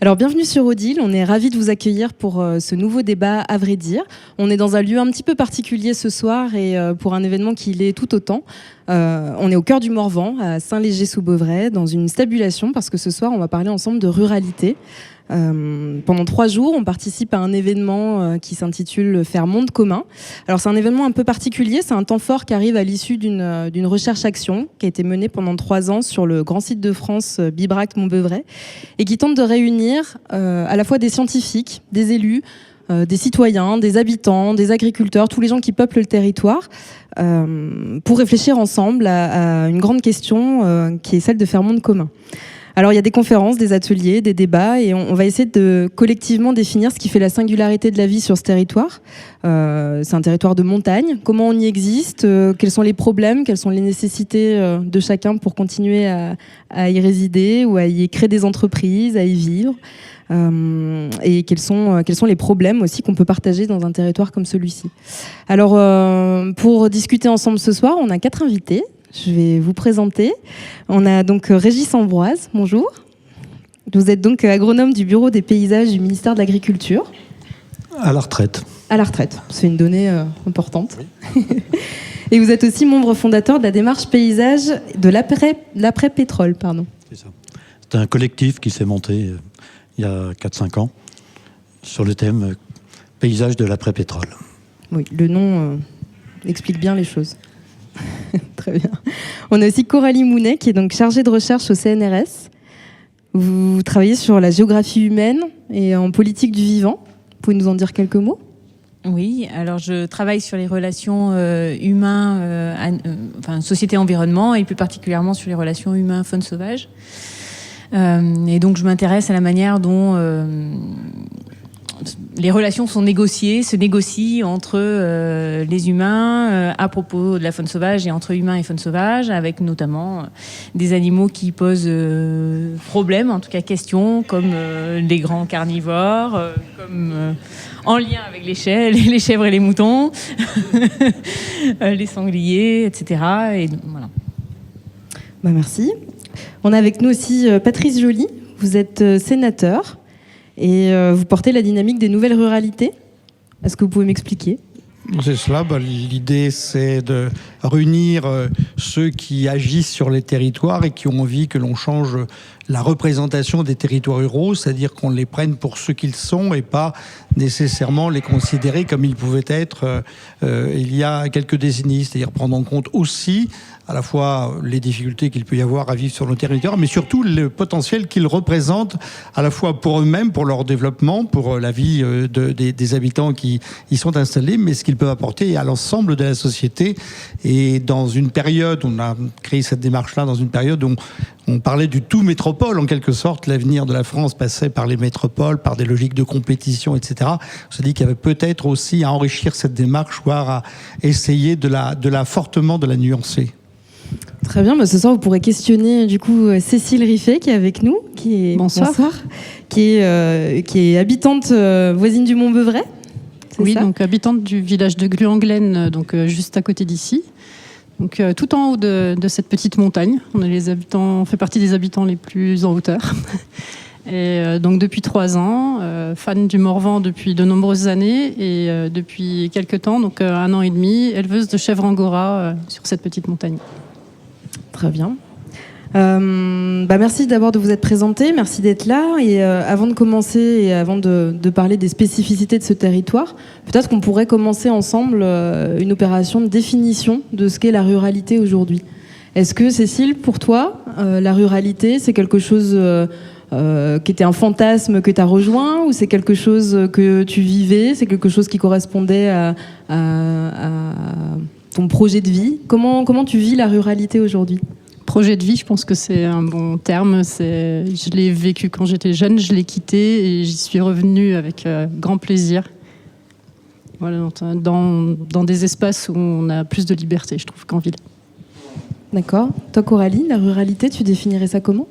Alors bienvenue sur Odile, on est ravis de vous accueillir pour ce nouveau débat à vrai dire. On est dans un lieu un petit peu particulier ce soir et pour un événement qui l'est tout autant. On est au cœur du Morvan, à Saint-Léger-sous-Beauvrais, dans une stabulation parce que ce soir on va parler ensemble de ruralité. Pendant 3 jours, on participe à un événement qui s'intitule Faire monde commun. Alors c'est un événement un peu particulier, c'est un temps fort qui arrive à l'issue d'une recherche-action qui a été menée pendant 3 ans sur le grand site de France Bibracte-Montbeuvray et qui tente de réunir à la fois des scientifiques, des élus, des citoyens, des habitants, des agriculteurs, tous les gens qui peuplent le territoire pour réfléchir ensemble à une grande question qui est celle de faire monde commun. Alors il y a des conférences, des ateliers, des débats et on va essayer de collectivement définir ce qui fait la singularité de la vie sur ce territoire. C'est un territoire de montagne, comment on y existe, quels sont les problèmes, quelles sont les nécessités de chacun pour continuer à y résider ou à y créer des entreprises, à y vivre. Et quels sont les problèmes aussi qu'on peut partager dans un territoire comme celui-ci. Alors pour discuter ensemble ce soir, on a 4 invités. Je vais vous présenter. On a donc Régis Ambroise, bonjour. Vous êtes donc agronome du Bureau des paysages du ministère de l'Agriculture. À la retraite. À la retraite, c'est une donnée importante. Oui. Et vous êtes aussi membre fondateur de la démarche paysage de l'après-pétrole. C'est ça. C'est un collectif qui s'est monté il y a 4-5 ans sur le thème paysage de l'après-pétrole. Oui, le nom explique bien les choses. Très bien. On a aussi Coralie Mounet, qui est donc chargée de recherche au CNRS. Vous travaillez sur la géographie humaine et en politique du vivant. Vous pouvez nous en dire quelques mots ? Oui, alors je travaille sur les relations société-environnement et plus particulièrement sur les relations humains-faune sauvage. Et donc je m'intéresse à la manière dont les relations se négocient entre les humains à propos de la faune sauvage et entre humains et faune sauvage, avec notamment des animaux qui posent problème, en tout cas question, comme les grands carnivores, comme en lien avec les chèvres et les moutons, les sangliers, etc. Et voilà. Merci. On a avec nous aussi Patrice Joly. Vous êtes sénateur. Et vous portez la dynamique des nouvelles ruralités. Est-ce que vous pouvez m'expliquer ? C'est cela. L'idée, c'est de réunir ceux qui agissent sur les territoires et qui ont envie que l'on change la représentation des territoires ruraux, c'est-à-dire qu'on les prenne pour ce qu'ils sont et pas nécessairement les considérer comme ils pouvaient être il y a quelques décennies, c'est-à-dire prendre en compte aussi à la fois les difficultés qu'il peut y avoir à vivre sur nos territoires, mais surtout le potentiel qu'ils représentent à la fois pour eux-mêmes, pour leur développement, pour la vie des habitants qui y sont installés, mais ce qu'ils peuvent apporter à l'ensemble de la société. Et dans une période, on a créé cette démarche-là dans une période où on parlait du tout métropole, en quelque sorte. L'avenir de la France passait par les métropoles, par des logiques de compétition, etc. On s'est dit qu'il y avait peut-être aussi à enrichir cette démarche, voire à essayer de la fortement de la nuancer. Très bien, ce soir vous pourrez questionner du coup Cécile Riffet qui est avec nous, Bonsoir. Qui est habitante voisine du Montbeuvray. Oui, donc habitante du village de Gluanglaine, donc juste à côté d'ici. Donc tout en haut de cette petite montagne. On fait partie des habitants les plus en hauteur. Et donc depuis 3 ans, fan du Morvan depuis de nombreuses années et depuis quelques temps, donc 1 an et demi, éleveuse de chèvres angora sur cette petite montagne. Très bien. Merci d'abord de vous être présenté, merci d'être là. Et avant de commencer et avant de parler des spécificités de ce territoire, peut-être qu'on pourrait commencer ensemble une opération de définition de ce qu'est la ruralité aujourd'hui. Est-ce que, Cécile, pour toi, la ruralité, c'est quelque chose qui était un fantasme que tu as rejoint, ou c'est quelque chose que tu vivais, c'est quelque chose qui correspondait à ton projet de vie ? Comment tu vis la ruralité aujourd'hui ? Projet de vie, je pense que c'est un bon terme. Je l'ai vécu quand j'étais jeune, je l'ai quitté et j'y suis revenue avec grand plaisir. Voilà, dans des espaces où on a plus de liberté, je trouve, qu'en ville. D'accord. Toi, Coralie, la ruralité, tu définirais ça comment ?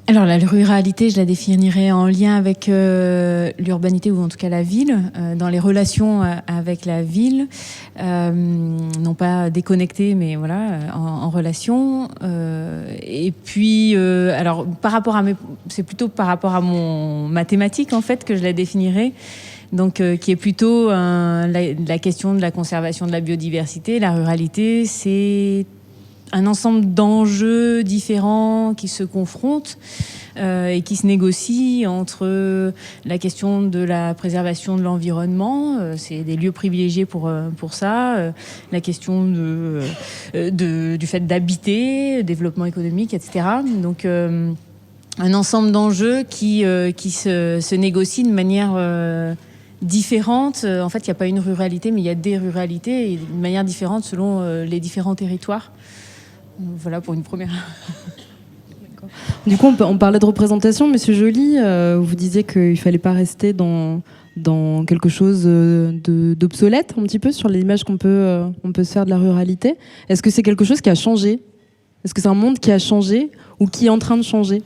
Alors la ruralité, je la définirais en lien avec l'urbanité ou en tout cas la ville, dans les relations avec la ville, non pas déconnectées mais voilà en relation. Et puis alors c'est plutôt par rapport à ma thématique en fait que je la définirais. Donc, qui est plutôt la question de la conservation de la biodiversité. La ruralité, c'est un ensemble d'enjeux différents qui se confrontent et qui se négocient entre la question de la préservation de l'environnement, c'est des lieux privilégiés pour ça, la question du fait d'habiter, développement économique, etc. Donc, un ensemble d'enjeux qui se négocient de manière différente. En fait, il n'y a pas une ruralité, mais il y a des ruralités et de manière différente selon les différents territoires. Voilà pour une première. Du coup, on parlait de représentation. Monsieur Joly, vous disiez qu'il ne fallait pas rester dans quelque chose d'obsolète, un petit peu, sur l'image qu'on peut se faire de la ruralité. Est-ce que c'est quelque chose qui a changé ? Est-ce que c'est un monde qui a changé ou qui est en train de changer ?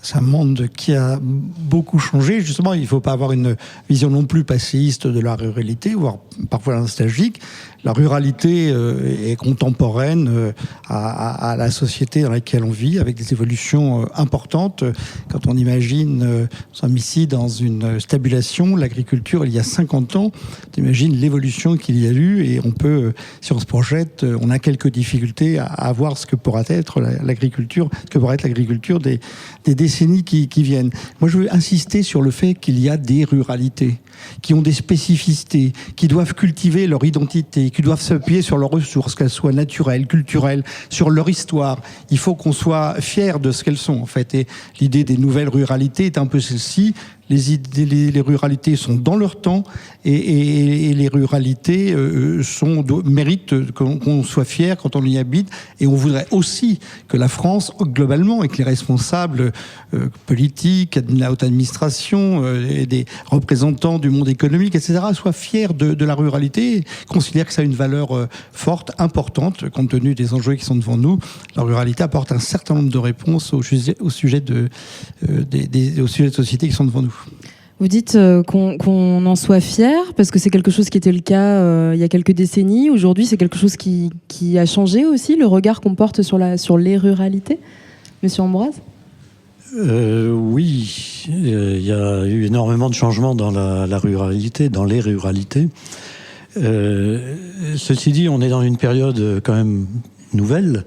C'est un monde qui a beaucoup changé. Justement, il ne faut pas avoir une vision non plus passéiste de la ruralité, voire parfois nostalgique. La ruralité est contemporaine à la société dans laquelle on vit, avec des évolutions importantes. Quand on imagine, nous sommes ici dans une stabulation, l'agriculture, il y a 50 ans, on imagine l'évolution qu'il y a eu, et on peut, si on se projette, on a quelques difficultés à voir ce que pourra être l'agriculture, des décennies qui viennent. Moi, je veux insister sur le fait qu'il y a des ruralités qui ont des spécificités, qui doivent cultiver leur identité, qui doivent s'appuyer sur leurs ressources, qu'elles soient naturelles, culturelles, sur leur histoire. Il faut qu'on soit fiers de ce qu'elles sont, en fait. Et l'idée des nouvelles ruralités est un peu celle-ci. Les ruralités sont dans leur temps et les ruralités méritent qu'on soit fier quand on y habite. Et on voudrait aussi que la France, globalement, et que les responsables politiques, la haute administration, et des représentants du monde économique, etc., soient fiers de la ruralité et considèrent que ça a une valeur forte, importante, compte tenu des enjeux qui sont devant nous. La ruralité apporte un certain nombre de réponses au sujet de société qui sont devant nous. Vous dites qu'on en soit fier, parce que c'est quelque chose qui était le cas il y a quelques décennies. Aujourd'hui, c'est quelque chose qui a changé aussi, le regard qu'on porte sur les ruralités. Monsieur Ambroise ? Oui, il y a eu énormément de changements dans la ruralité, dans les ruralités. Ceci dit, on est dans une période quand même nouvelle,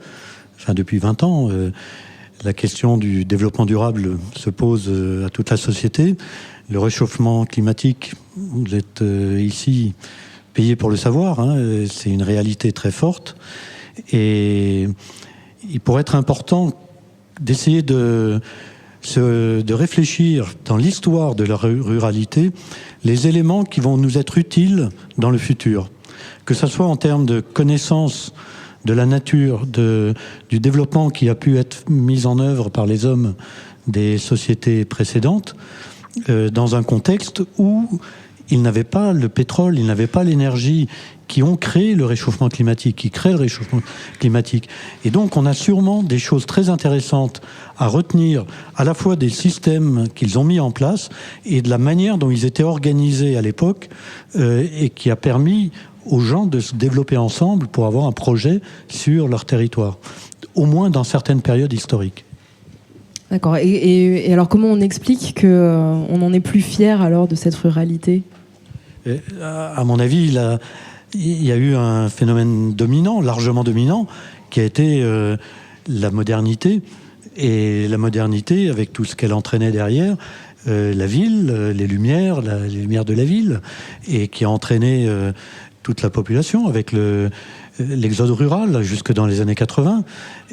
enfin depuis 20 ans. La question du développement durable se pose à toute la société. Le réchauffement climatique, vous êtes ici payé pour le savoir, hein, c'est une réalité très forte. Et il pourrait être important d'essayer de réfléchir dans l'histoire de la ruralité les éléments qui vont nous être utiles dans le futur. Que ce soit en termes de connaissance de la nature, du développement qui a pu être mis en œuvre par les hommes des sociétés précédentes, dans un contexte où ils n'avaient pas le pétrole, ils n'avaient pas l'énergie qui ont créé le réchauffement climatique, qui créent le réchauffement climatique. Et donc on a sûrement des choses très intéressantes à retenir, à la fois des systèmes qu'ils ont mis en place et de la manière dont ils étaient organisés à l'époque, et qui a permis aux gens de se développer ensemble pour avoir un projet sur leur territoire, au moins dans certaines périodes historiques. D'accord. Et alors, comment on explique qu'on n'en est plus fier alors de cette ruralité ? À mon avis, il y a eu un phénomène dominant, largement dominant, qui a été la modernité. Et la modernité, avec tout ce qu'elle entraînait derrière, la ville, les lumières de la ville, et qui a entraîné toute la population avec l'exode rural jusque dans les années 80.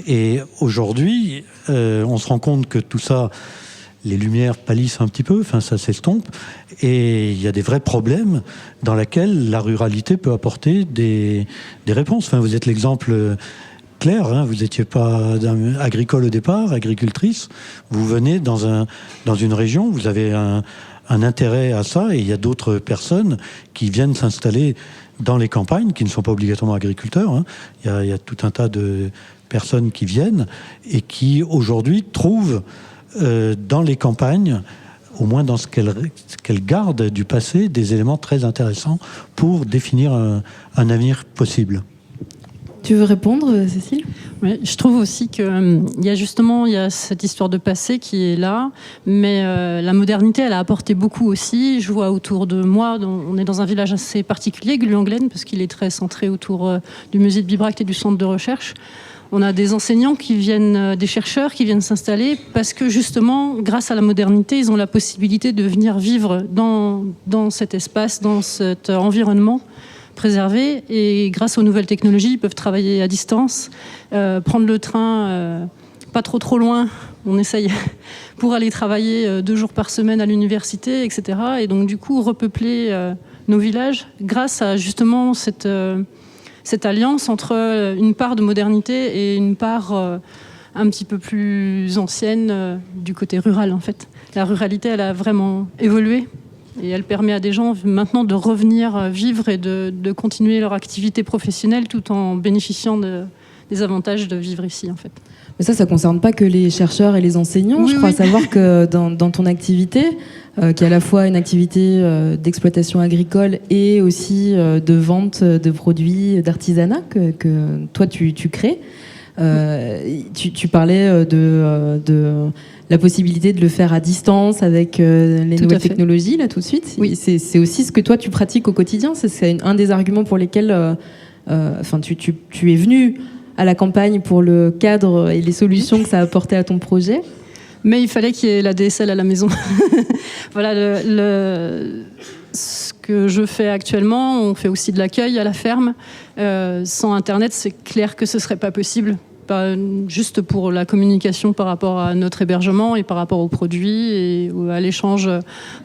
Et aujourd'hui, on se rend compte que tout ça, les lumières pâlissent un petit peu, enfin ça s'estompe, et il y a des vrais problèmes dans lesquels la ruralité peut apporter des réponses. Enfin, vous êtes l'exemple clair, hein, vous n'étiez pas agricole au départ, agricultrice, vous venez dans une région, vous avez un intérêt à ça, et il y a d'autres personnes qui viennent s'installer dans les campagnes, qui ne sont pas obligatoirement agriculteurs, hein. Il y a tout un tas de personnes qui viennent et qui aujourd'hui trouvent dans les campagnes, au moins dans ce qu'elle garde du passé, des éléments très intéressants pour définir un avenir possible. Tu veux répondre, Cécile ? Oui, je trouve aussi qu'il y a cette histoire de passé qui est là, mais la modernité, elle a apporté beaucoup aussi. Je vois autour de moi, on est dans un village assez particulier, Gluanglen, parce qu'il est très centré autour du musée de Bibracte et du centre de recherche. On a des enseignants qui viennent, des chercheurs qui viennent s'installer parce que justement, grâce à la modernité, ils ont la possibilité de venir vivre dans cet espace, dans cet environnement préservé. Et grâce aux nouvelles technologies, ils peuvent travailler à distance, prendre le train pas trop loin. On essaye pour aller travailler 2 jours par semaine à l'université, etc. Et donc du coup, repeupler nos villages grâce à justement cette alliance entre une part de modernité et une part un petit peu plus ancienne du côté rural, en fait. La ruralité, elle a vraiment évolué et elle permet à des gens maintenant de revenir vivre et de continuer leur activité professionnelle tout en bénéficiant des avantages de vivre ici, en fait. Mais ça ne concerne pas que les chercheurs et les enseignants. Oui, je crois oui. savoir que dans ton activité, qui est à la fois une activité d'exploitation agricole et aussi de vente de produits d'artisanat que toi tu crées, tu parlais de la possibilité de le faire à distance avec les Tout nouvelles à fait. technologies, là tout de suite. Oui. C'est aussi ce que toi tu pratiques au quotidien. C'est un des arguments pour lesquels tu es venu à la campagne pour le cadre et les solutions que ça a apporté à ton projet. Mais il fallait qu'il y ait la DSL à la maison. Voilà, ce que je fais actuellement, on fait aussi de l'accueil à la ferme. Sans Internet, c'est clair que ce ne serait pas possible. Pas juste pour la communication par rapport à notre hébergement et par rapport aux produits et à l'échange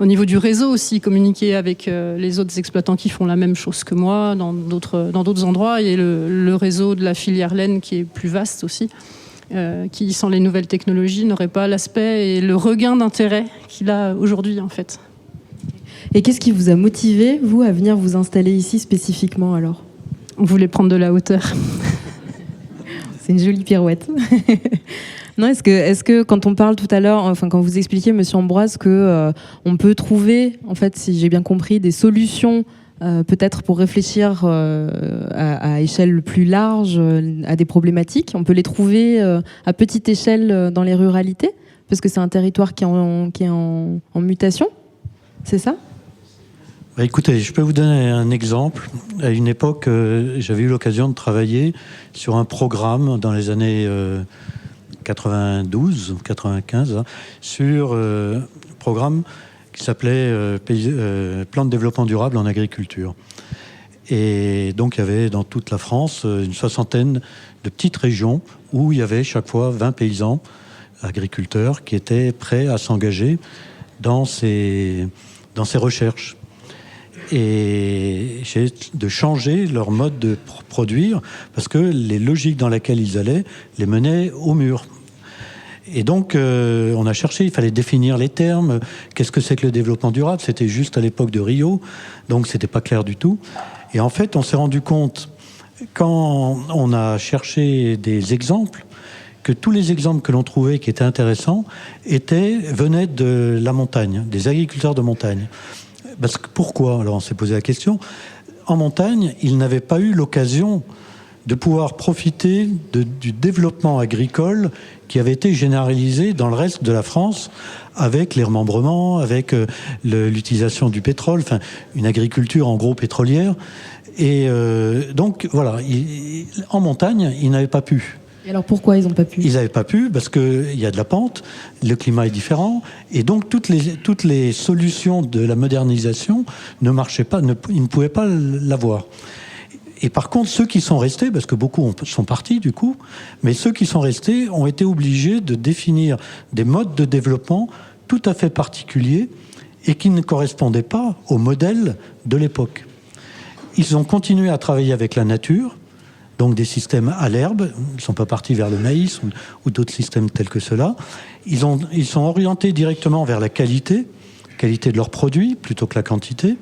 au niveau du réseau aussi, communiquer avec les autres exploitants qui font la même chose que moi dans d'autres endroits, et le réseau de la filière laine qui est plus vaste aussi, qui sans les nouvelles technologies n'aurait pas l'aspect et le regain d'intérêt qu'il a aujourd'hui, en fait. Et qu'est-ce qui vous a motivé, vous, à venir vous installer ici spécifiquement alors ? On voulait prendre de la hauteur. C'est une jolie pirouette. Non, est-ce que quand on parle tout à l'heure, enfin quand vous expliquiez, Monsieur Ambroise, que on peut trouver, en fait, si j'ai bien compris, des solutions peut-être pour réfléchir à échelle plus large à des problématiques, on peut les trouver à petite échelle dans les ruralités, parce que c'est un territoire qui est en mutation, c'est ça ? Écoutez, je peux vous donner un exemple. À une époque, j'avais eu l'occasion de travailler sur un programme dans les années 92, 95, sur un programme qui s'appelait Plan de développement durable en agriculture. Et donc, il y avait dans toute la France une 60aine de petites régions où il y avait chaque fois 20 paysans agriculteurs qui étaient prêts à s'engager dans ces recherches. Et j'ai de changer leur mode de produire parce que les logiques dans lesquelles ils allaient les menaient au mur. Et donc, on a cherché, il fallait définir les termes. Qu'est-ce que c'est que le développement durable ? C'était juste à l'époque de Rio, donc c'était pas clair du tout. Et en fait, on s'est rendu compte, quand on a cherché des exemples, que tous les exemples que l'on trouvait qui étaient intéressants venaient de la montagne, des agriculteurs de montagne. Parce que pourquoi ? Alors on s'est posé la question. En montagne, ils n'avaient pas eu l'occasion de pouvoir profiter du développement agricole qui avait été généralisé dans le reste de la France avec les remembrements, avec l'utilisation du pétrole, enfin une agriculture en gros pétrolière. Et donc voilà, en montagne, ils n'avaient pas pu. Et alors pourquoi ils n'ont pas pu ? Ils n'avaient pas pu parce qu'il y a de la pente, le climat est différent, et donc toutes les solutions de la modernisation ne marchaient pas, ils ne pouvaient pas l'avoir. Et par contre, ceux qui sont restés, parce que beaucoup sont partis du coup, mais ceux qui sont restés ont été obligés de définir des modes de développement tout à fait particuliers et qui ne correspondaient pas au modèle de l'époque. Ils ont continué à travailler avec la nature, donc des systèmes à l'herbe, ils ne sont pas partis vers le maïs ou d'autres systèmes tels que ceux-là. Ils sont orientés directement vers la qualité de leurs produits plutôt que la quantité.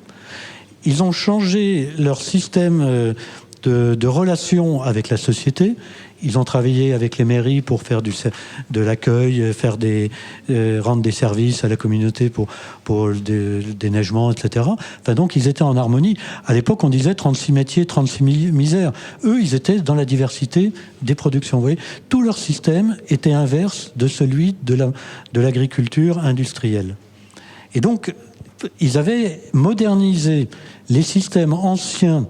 Ils ont changé leur système de relations avec la société. Ils ont travaillé avec les mairies pour faire de l'accueil, rendre des services à la communauté pour le déneigement, etc. Enfin, donc, ils étaient en harmonie. À l'époque, on disait 36 métiers, 36 misères. Eux, ils étaient dans la diversité des productions. Vous voyez, tout leur système était inverse de celui de l'agriculture industrielle. Et donc, ils avaient modernisé les systèmes anciens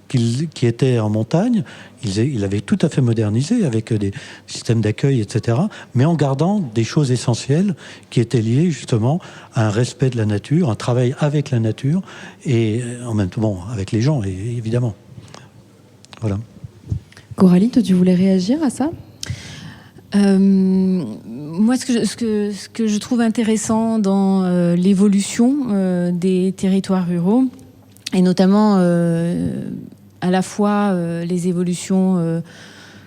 qui étaient en montagne. Ils avaient tout à fait modernisé avec des systèmes d'accueil, etc., mais en gardant des choses essentielles qui étaient liées justement à un respect de la nature, un travail avec la nature et en même temps avec les gens, évidemment. Voilà. Coralie, toi, tu voulais réagir à ça ? Moi, ce que je trouve intéressant dans l'évolution des territoires ruraux, et notamment à la fois les évolutions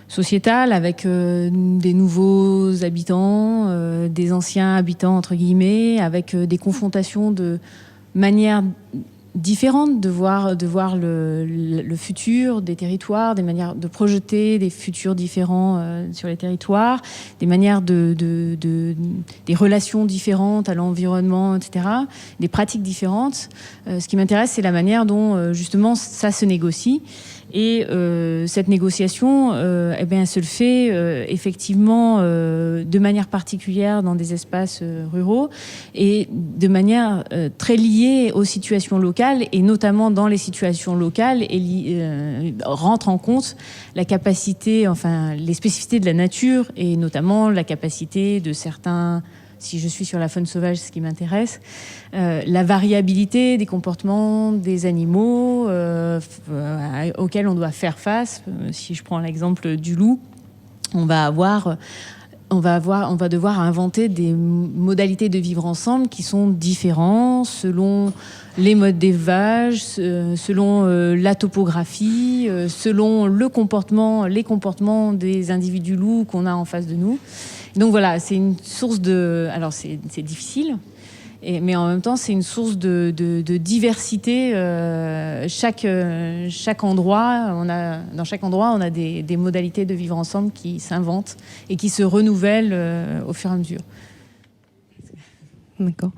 sociétales avec des nouveaux habitants, des anciens habitants, entre guillemets, avec des confrontations de manières différentes de voir le futur des territoires, des manières de projeter des futurs différents sur les territoires, des manières des relations différentes à l'environnement, etc., des pratiques différentes. Ce qui m'intéresse, c'est la manière dont justement ça se négocie. Et cette négociation, elle se le fait effectivement de manière particulière dans des espaces ruraux et de manière très liée aux situations locales, et notamment dans les situations locales, rentre en compte la capacité, les spécificités de la nature, et notamment la capacité de certains. Si je suis sur la faune sauvage, ce qui m'intéresse, la variabilité des comportements des animaux auxquels on doit faire face. Si je prends l'exemple du loup, on va devoir inventer des modalités de vivre ensemble qui sont différentes selon les modes d'élevage, selon la topographie, selon les comportements des individus loups qu'on a en face de nous. Donc voilà, c'est une source de... Alors c'est difficile, mais en même temps c'est une source de diversité. Chaque endroit, dans chaque endroit, on a des modalités de vivre ensemble qui s'inventent et qui se renouvellent au fur et à mesure. D'accord.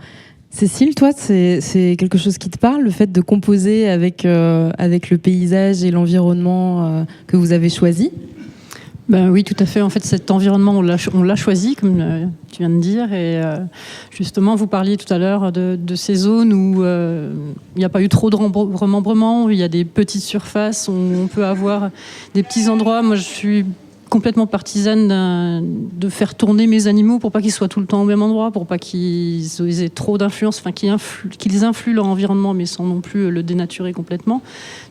Cécile, toi, c'est quelque chose qui te parle, le fait de composer avec le paysage et l'environnement que vous avez choisi ? Ben oui, tout à fait. En fait, cet environnement, on l'a choisi, comme tu viens de dire. Et justement, vous parliez tout à l'heure de ces zones où il n'y a pas eu trop de remembrement, où il y a des petites surfaces, où on peut avoir des petits endroits. Moi, je suis complètement partisane de faire tourner mes animaux pour pas qu'ils soient tout le temps au même endroit, pour pas qu'ils aient trop d'influence, qu'ils influent leur environnement, mais sans non plus le dénaturer complètement.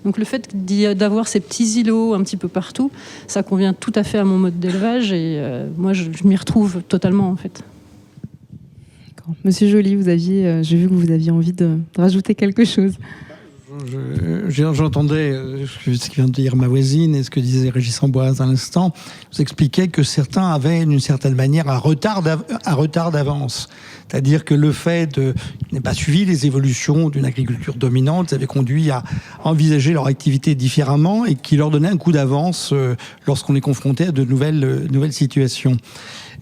Donc le fait d'avoir ces petits îlots un petit peu partout, ça convient tout à fait à mon mode d'élevage, et moi je m'y retrouve totalement en fait. D'accord. Monsieur Joly, j'ai vu que vous aviez envie de rajouter quelque chose. J'entendais ce que vient de dire ma voisine et ce que disait Régis Amboise à l'instant. Vous expliquait que certains avaient d'une certaine manière un retard d'avance. C'est-à-dire que le fait de n'aient pas suivi les évolutions d'une agriculture dominante avait conduit à envisager leur activité différemment et qui leur donnait un coup d'avance lorsqu'on est confronté à de nouvelles situations.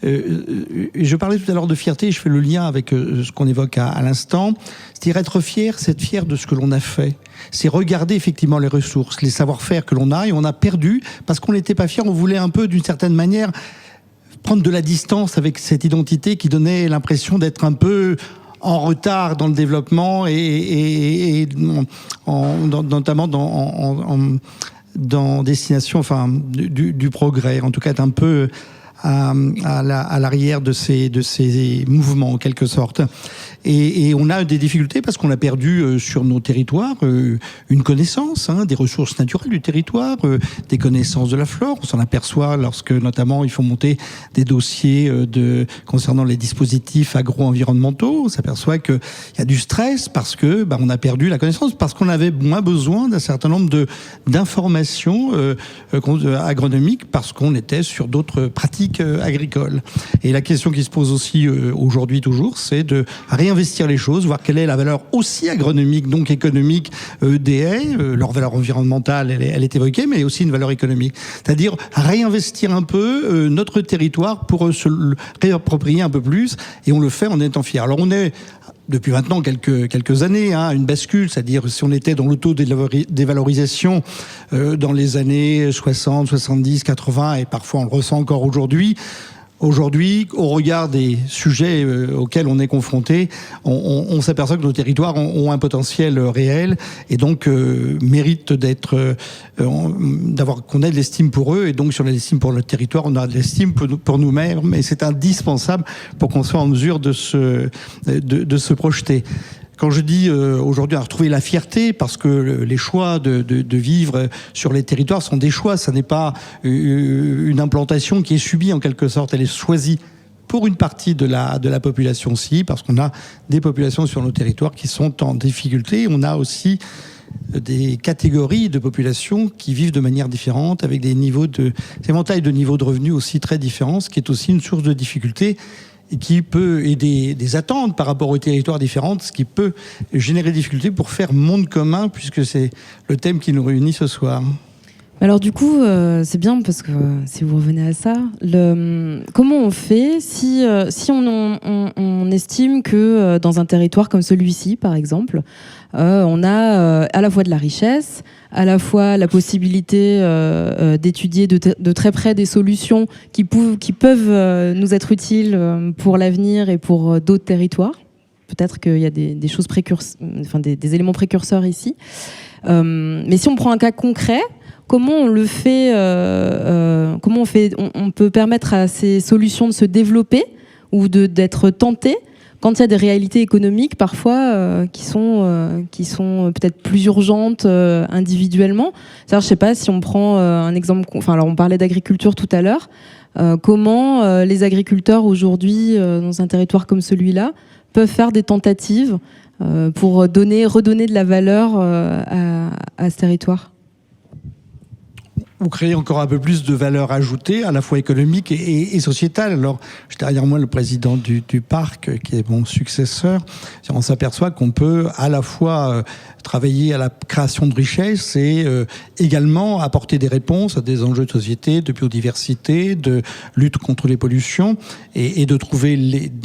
Je parlais tout à l'heure de fierté, je fais le lien avec ce qu'on évoque à l'instant. C'est-à-dire être fier, c'est être fier de ce que l'on a fait. C'est regarder effectivement les ressources, les savoir-faire que l'on a, et on a perdu parce qu'on n'était pas fier, on voulait un peu d'une certaine manière prendre de la distance avec cette identité qui donnait l'impression d'être un peu en retard dans le développement et notamment dans destination du progrès, en tout cas être un peu à l'arrière de ces mouvements en quelque sorte. Et on a des difficultés parce qu'on a perdu sur nos territoires une connaissance des ressources naturelles du territoire, des connaissances de la flore. On s'en aperçoit lorsque notamment il faut monter des dossiers concernant les dispositifs agro-environnementaux. On s'aperçoit qu'il y a du stress parce que on a perdu la connaissance, parce qu'on avait moins besoin d'un certain nombre d'informations agronomiques, parce qu'on était sur d'autres pratiques politique agricole. Et la question qui se pose aussi aujourd'hui toujours, c'est de réinvestir les choses, voir quelle est la valeur aussi agronomique, donc économique des haies. Leur valeur environnementale, elle est évoquée, mais aussi une valeur économique. C'est-à-dire réinvestir un peu notre territoire pour se le réapproprier un peu plus, et on le fait en étant fiers. Alors on est depuis maintenant quelques années, une bascule, c'est-à-dire si on était dans l'auto-dévalorisation dans les années 60, 70, 80, et parfois on le ressent encore aujourd'hui. Aujourd'hui, au regard des sujets auxquels on est confronté, on s'aperçoit que nos territoires ont un potentiel réel et donc méritent qu'on ait de l'estime pour eux. Et donc, si on a de l'estime pour notre territoire, on a de l'estime pour nous-mêmes. Et c'est indispensable pour qu'on soit en mesure de se projeter. Quand je dis aujourd'hui à retrouver la fierté, parce que les choix de vivre sur les territoires sont des choix, ça n'est pas une implantation qui est subie en quelque sorte, elle est choisie pour une partie de la population aussi, parce qu'on a des populations sur nos territoires qui sont en difficulté. On a aussi des catégories de populations qui vivent de manière différente, avec des éventails de niveaux de revenus aussi très différents, ce qui est aussi une source de difficulté. Et des attentes par rapport aux territoires différents, ce qui peut générer des difficultés pour faire monde commun, puisque c'est le thème qui nous réunit ce soir. Alors du coup, c'est bien parce que si vous revenez à ça, comment on fait si on estime que dans un territoire comme celui-ci, par exemple, on a à la fois de la richesse, à la fois la possibilité d'étudier de très près des solutions qui peuvent nous être utiles pour l'avenir et pour d'autres territoires. Peut-être qu'il y a des choses des éléments précurseurs ici. Mais si on prend un cas concret, comment on le fait on peut permettre à ces solutions de se développer ou d'être tentées quand il y a des réalités économiques parfois qui sont peut-être plus urgentes individuellement. C'est-à-dire, je sais pas, si on prend un exemple, alors on parlait d'agriculture tout à l'heure, comment les agriculteurs aujourd'hui dans un territoire comme celui-là peuvent faire des tentatives pour redonner de la valeur à ce territoire. Ou créer encore un peu plus de valeur ajoutée, à la fois économique et sociétale. Alors, j'ai derrière moi le président du parc, qui est mon successeur. On s'aperçoit qu'on peut à la fois travailler à la création de richesses et également apporter des réponses à des enjeux de société, de biodiversité, de lutte contre les pollutions, et de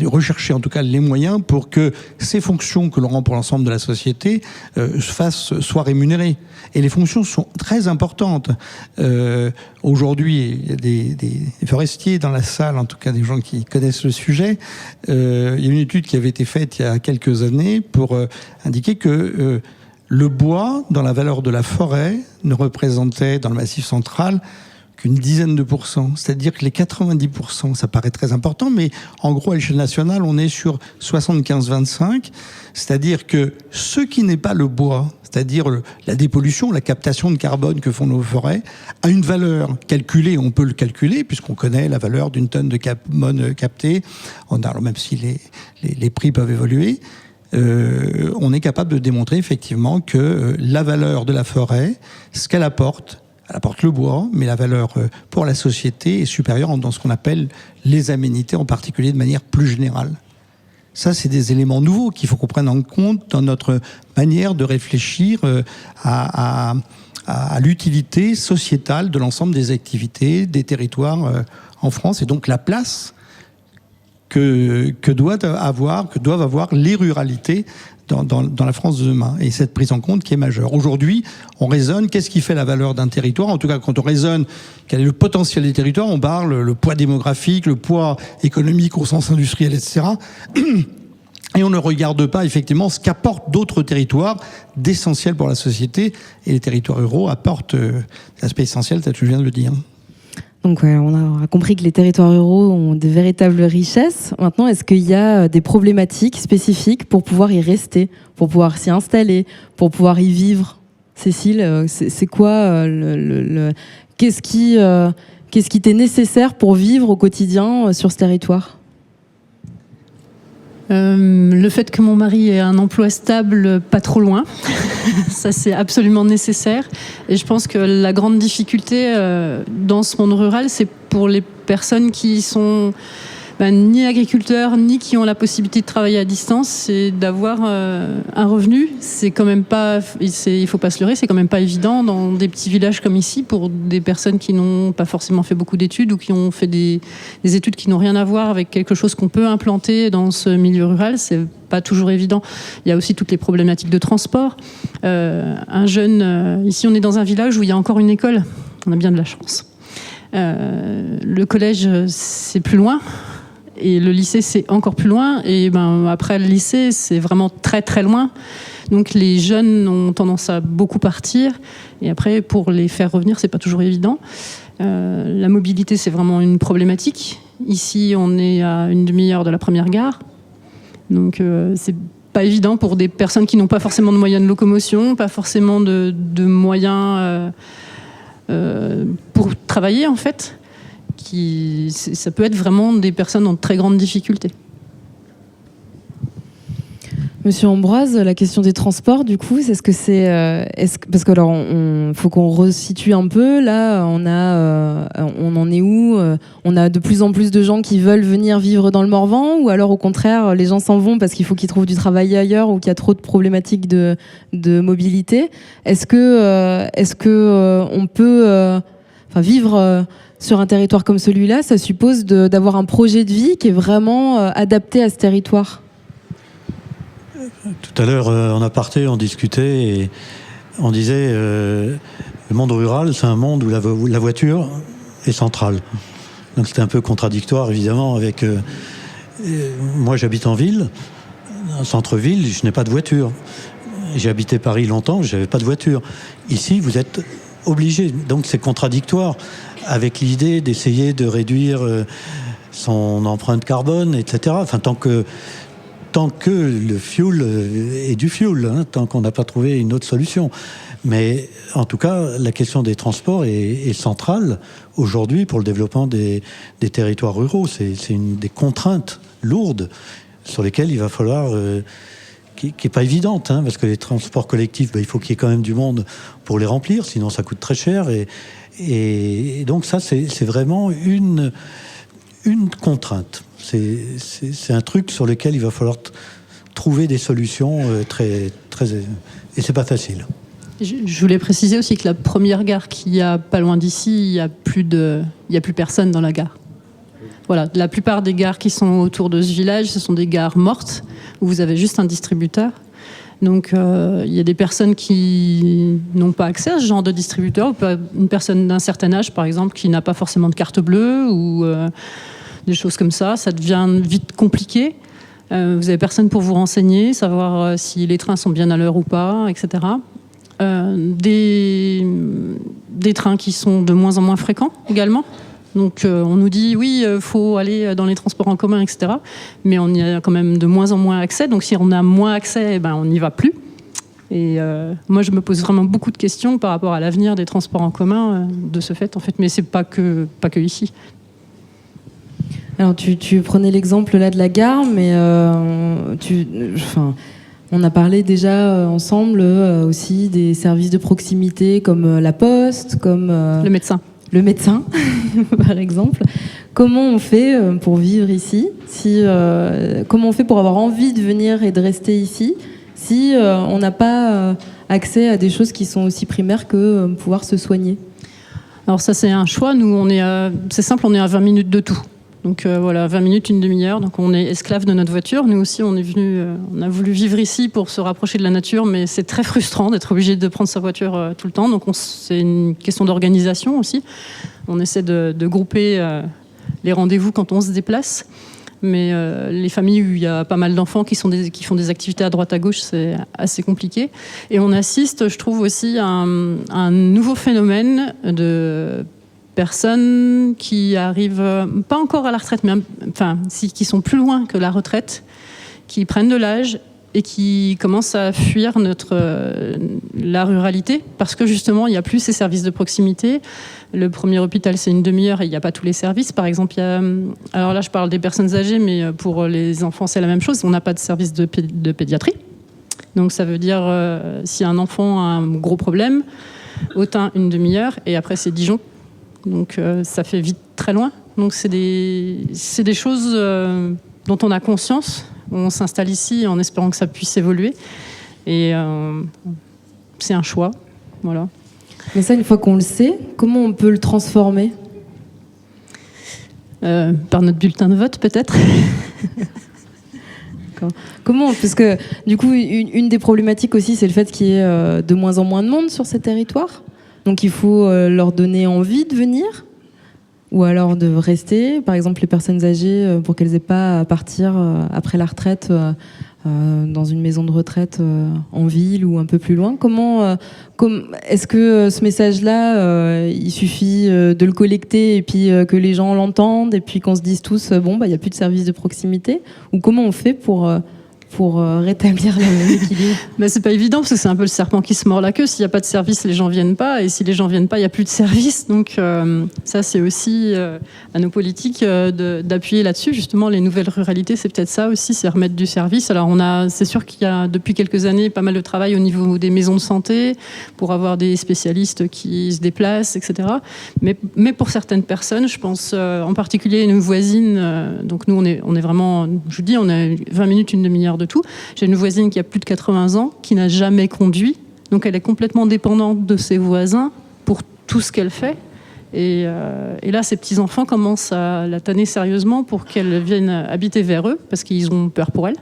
rechercher en tout cas les moyens pour que ces fonctions que l'on rend pour l'ensemble de la société soient rémunérées. Et les fonctions sont très importantes. Aujourd'hui, il y a des forestiers dans la salle, en tout cas des gens qui connaissent le sujet. Il y a une étude qui avait été faite il y a quelques années pour indiquer que le bois, dans la valeur de la forêt, ne représentait dans le Massif central qu'une dizaine de %. C'est-à-dire que les 90%, ça paraît très important, mais en gros, à l'échelle nationale, on est sur 75-25. C'est-à-dire que ce qui n'est pas le bois, c'est-à-dire la dépollution, la captation de carbone que font nos forêts, a une valeur calculée, on peut le calculer, puisqu'on connaît la valeur d'une tonne de carbone captée, alors même si les prix peuvent évoluer, on est capable de démontrer effectivement que la valeur de la forêt, ce qu'elle apporte, elle apporte le bois, mais la valeur pour la société est supérieure dans ce qu'on appelle les aménités, en particulier de manière plus générale. Ça, c'est des éléments nouveaux qu'il faut qu'on prenne en compte dans notre manière de réfléchir à l'utilité sociétale de l'ensemble des activités, des territoires en France, et donc la place que doivent avoir les ruralités dans la France de demain, et cette prise en compte qui est majeure. Aujourd'hui, on raisonne, qu'est-ce qui fait la valeur d'un territoire ? En tout cas, quand on raisonne, quel est le potentiel des territoires ? On parle le poids démographique, le poids économique au sens industriel, etc. Et on ne regarde pas effectivement ce qu'apportent d'autres territoires d'essentiel pour la société, et les territoires ruraux apportent l'aspect essentiel, tel que je viens de le dire. Donc on a compris que les territoires ruraux ont de véritables richesses. Maintenant, est-ce qu'il y a des problématiques spécifiques pour pouvoir y rester, pour pouvoir s'y installer, pour pouvoir y vivre ? Cécile, c'est quoi qu'est-ce qui t'est nécessaire pour vivre au quotidien sur ce territoire ? Le fait que mon mari ait un emploi stable pas trop loin, ça c'est absolument nécessaire. Et je pense que la grande difficulté dans ce monde rural, c'est pour les personnes qui sont ni agriculteurs, ni qui ont la possibilité de travailler à distance, c'est d'avoir un revenu. C'est quand même pas, il faut pas se leurrer, c'est quand même pas évident dans des petits villages comme ici pour des personnes qui n'ont pas forcément fait beaucoup d'études ou qui ont fait des études qui n'ont rien à voir avec quelque chose qu'on peut implanter dans ce milieu rural. C'est pas toujours évident. Il y a aussi toutes les problématiques de transport. Un jeune, ici on est dans un village où il y a encore une école. On a bien de la chance. Le collège, c'est plus loin. Et le lycée, c'est encore plus loin. Et après le lycée, c'est vraiment très très loin. Donc les jeunes ont tendance à beaucoup partir. Et après, pour les faire revenir, c'est pas toujours évident. La mobilité, c'est vraiment une problématique. Ici, on est à une demi-heure de la première gare. Donc c'est pas évident pour des personnes qui n'ont pas forcément de moyens de locomotion, pas forcément de moyens pour travailler en fait. Ça peut être vraiment des personnes en très grande difficulté. Monsieur Ambroise, la question des transports, du coup, est-ce que c'est, parce que alors, faut qu'on resitue un peu. Là, on en est où? On a de plus en plus de gens qui veulent venir vivre dans le Morvan, ou alors au contraire, les gens s'en vont parce qu'il faut qu'ils trouvent du travail ailleurs ou qu'il y a trop de problématiques de mobilité. Est-ce que on peut, vivre sur un territoire comme celui-là, ça suppose d'avoir un projet de vie qui est vraiment adapté à ce territoire? Tout à l'heure, en aparté, on discutait et on disait le monde rural, c'est un monde où la voiture est centrale. Donc c'était un peu contradictoire, évidemment, avec... moi, j'habite en ville, en centre-ville, je n'ai pas de voiture. J'ai habité Paris longtemps, je n'avais pas de voiture. Ici, vous êtes obligé. Donc c'est contradictoire avec l'idée d'essayer de réduire son empreinte carbone, etc. Enfin, tant que le fuel est du fuel, tant qu'on n'a pas trouvé une autre solution. Mais en tout cas, la question des transports est centrale aujourd'hui pour le développement des territoires ruraux. C'est une des contraintes lourdes sur lesquelles il va falloir... qui n'est pas évidente, parce que les transports collectifs, il faut qu'il y ait quand même du monde pour les remplir, sinon ça coûte très cher. Et donc ça, c'est vraiment une contrainte. C'est un truc sur lequel il va falloir trouver des solutions très, très... Et c'est pas facile. Je voulais préciser aussi que la première gare qu'il y a pas loin d'ici, il y a plus personne dans la gare. Voilà, la plupart des gares qui sont autour de ce village, ce sont des gares mortes où vous avez juste un distributeur. Donc il y a des personnes qui n'ont pas accès à ce genre de distributeur. Une personne d'un certain âge, par exemple, qui n'a pas forcément de carte bleue ou des choses comme ça devient vite compliqué. Vous avez personne pour vous renseigner, savoir si les trains sont bien à l'heure ou pas, etc. Des trains qui sont de moins en moins fréquents également. Donc on nous dit oui, faut aller dans les transports en commun, etc. Mais on y a quand même de moins en moins accès. Donc si on a moins accès, on n'y va plus. Et moi, je me pose vraiment beaucoup de questions par rapport à l'avenir des transports en commun de ce fait, en fait. Mais c'est pas que ici. Alors tu prenais l'exemple là de la gare, mais on a parlé déjà ensemble aussi des services de proximité comme la poste, comme le médecin. Le médecin, par exemple. Comment on fait pour vivre ici? Comment on fait pour avoir envie de venir et de rester ici si on n'a pas accès à des choses qui sont aussi primaires que pouvoir se soigner? Alors ça, c'est un choix. Nous, c'est simple, on est à 20 minutes de tout. Donc voilà, 20 minutes, une demi-heure. Donc on est esclave de notre voiture. Nous aussi, on a voulu vivre ici pour se rapprocher de la nature, mais c'est très frustrant d'être obligé de prendre sa voiture tout le temps. Donc c'est une question d'organisation aussi. On essaie de grouper les rendez-vous quand on se déplace. Mais les familles où il y a pas mal d'enfants qui font des activités à droite à gauche, c'est assez compliqué. Et on assiste, je trouve aussi, à un nouveau phénomène de personnes qui arrivent, pas encore à la retraite, mais qui sont plus loin que la retraite, qui prennent de l'âge et qui commencent à fuir la ruralité parce que justement, il n'y a plus ces services de proximité. Le premier hôpital, c'est une demi-heure et il n'y a pas tous les services. Par exemple, alors là, je parle des personnes âgées, mais pour les enfants, c'est la même chose. On n'a pas de service de pédiatrie. Donc ça veut dire, si un enfant a un gros problème, Autun, une demi-heure, et après, c'est Dijon. Donc ça fait vite très loin. Donc c'est des choses dont on a conscience. On s'installe ici en espérant que ça puisse évoluer. Et c'est un choix. Voilà. Mais ça, une fois qu'on le sait, comment on peut le transformer ? Par notre bulletin de vote, peut-être. Comment ? Parce que du coup, une des problématiques aussi, c'est le fait qu'il y ait de moins en moins de monde sur ces territoires. Donc il faut leur donner envie de venir, ou alors de rester. Par exemple, les personnes âgées, pour qu'elles aient pas à partir après la retraite dans une maison de retraite en ville ou un peu plus loin. Est-ce que ce message-là, il suffit de le collecter et puis que les gens l'entendent et puis qu'on se dise tous, il n'y a plus de service de proximité ? Ou comment on fait pour rétablir l'équilibre ? Mais c'est pas évident parce que c'est un peu le serpent qui se mord la queue. S'il n'y a pas de service, les gens viennent pas, et si les gens viennent pas, il n'y a plus de service. Donc ça, c'est aussi à nos politiques d'appuyer là-dessus. Justement, les nouvelles ruralités, c'est peut-être ça aussi, c'est remettre du service. Alors c'est sûr qu'il y a depuis quelques années pas mal de travail au niveau des maisons de santé pour avoir des spécialistes qui se déplacent, etc. Mais pour certaines personnes, je pense en particulier nos voisines. Donc nous, on est vraiment, je vous dis, on a 20 minutes, une demi-heure de tout. J'ai une voisine qui a plus de 80 ans, qui n'a jamais conduit, donc elle est complètement dépendante de ses voisins pour tout ce qu'elle fait. Et là, ses petits-enfants commencent à la tanner sérieusement pour qu'elle vienne habiter vers eux, parce qu'ils ont peur pour elle.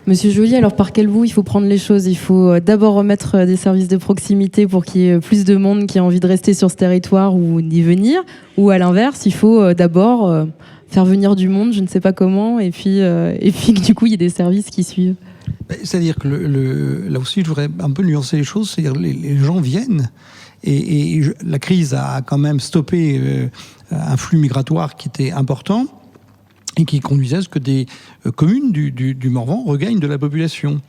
Monsieur Joly, alors par quel bout il faut prendre les choses ? Il faut d'abord remettre des services de proximité pour qu'il y ait plus de monde qui a envie de rester sur ce territoire ou d'y venir, ou à l'inverse, il faut d'abord faire venir du monde, je ne sais pas comment, et puis que du coup, il y ait des services qui suivent. C'est-à-dire que là aussi, je voudrais un peu nuancer les choses, c'est-à-dire les gens viennent, et la crise a quand même stoppé un flux migratoire qui était important, et qui conduisait à ce que des communes du Morvan regagnent de la population.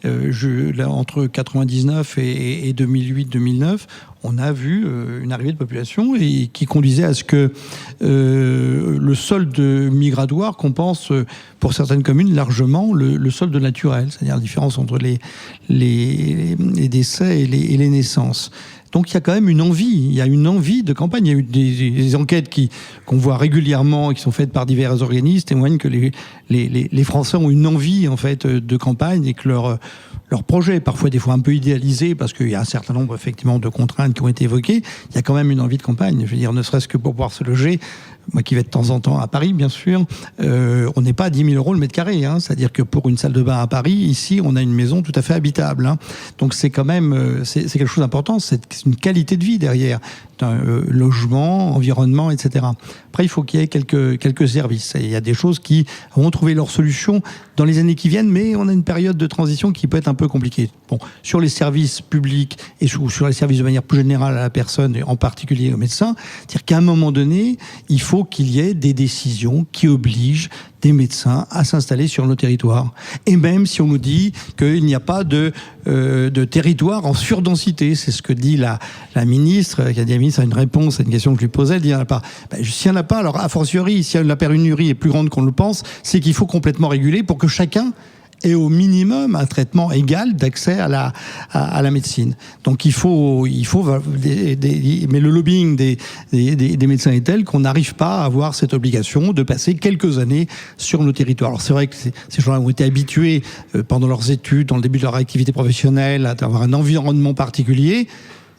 Entre 99 et 2008-2009, on a vu une arrivée de population et qui conduisait à ce que le solde migratoire compense pour certaines communes largement le solde naturel, c'est-à-dire la différence entre les décès et les naissances. Donc il y a quand même une envie de campagne. Il y a eu des enquêtes qu'on voit régulièrement et qui sont faites par divers organismes témoignent que les Français ont une envie en fait de campagne et que leur projet, parfois des fois un peu idéalisé parce qu'il y a un certain nombre effectivement de contraintes qui ont été évoquées, il y a quand même une envie de campagne. Je veux dire, ne serait-ce que pour pouvoir se loger. Moi qui vais de temps en temps à Paris, bien sûr, on n'est pas à 10 000 € le mètre carré. C'est-à-dire que pour une salle de bain à Paris, ici, on a une maison tout à fait habitable. Donc c'est quand même c'est quelque chose d'important. C'est une qualité de vie derrière. Logement, environnement, etc. Après, il faut qu'il y ait quelques services. Et il y a des choses qui vont trouver leur solution dans les années qui viennent, mais on a une période de transition qui peut être un peu compliquée. Bon, sur les services publics et sur les services de manière plus générale à la personne, et en particulier aux médecins, c'est-à-dire qu'à un moment donné, il faut qu'il y ait des décisions qui obligent des médecins à s'installer sur nos territoires. Et même si on nous dit qu'il n'y a pas de territoire en surdensité, c'est ce que dit la ministre, qui a dit la ministre a une réponse à une question que je lui posais, elle dit il n'y en a pas. S'il n'y en a pas, alors a fortiori, si la pénurie est plus grande qu'on le pense, c'est qu'il faut complètement réguler pour que chacun ait au minimum un traitement égal d'accès à la médecine. Donc il faut mais le lobbying des médecins est tel qu'on n'arrive pas à avoir cette obligation de passer quelques années sur nos territoires. Alors c'est vrai que ces gens-là ont été habitués pendant leurs études, dans le début de leur activité professionnelle, à avoir un environnement particulier.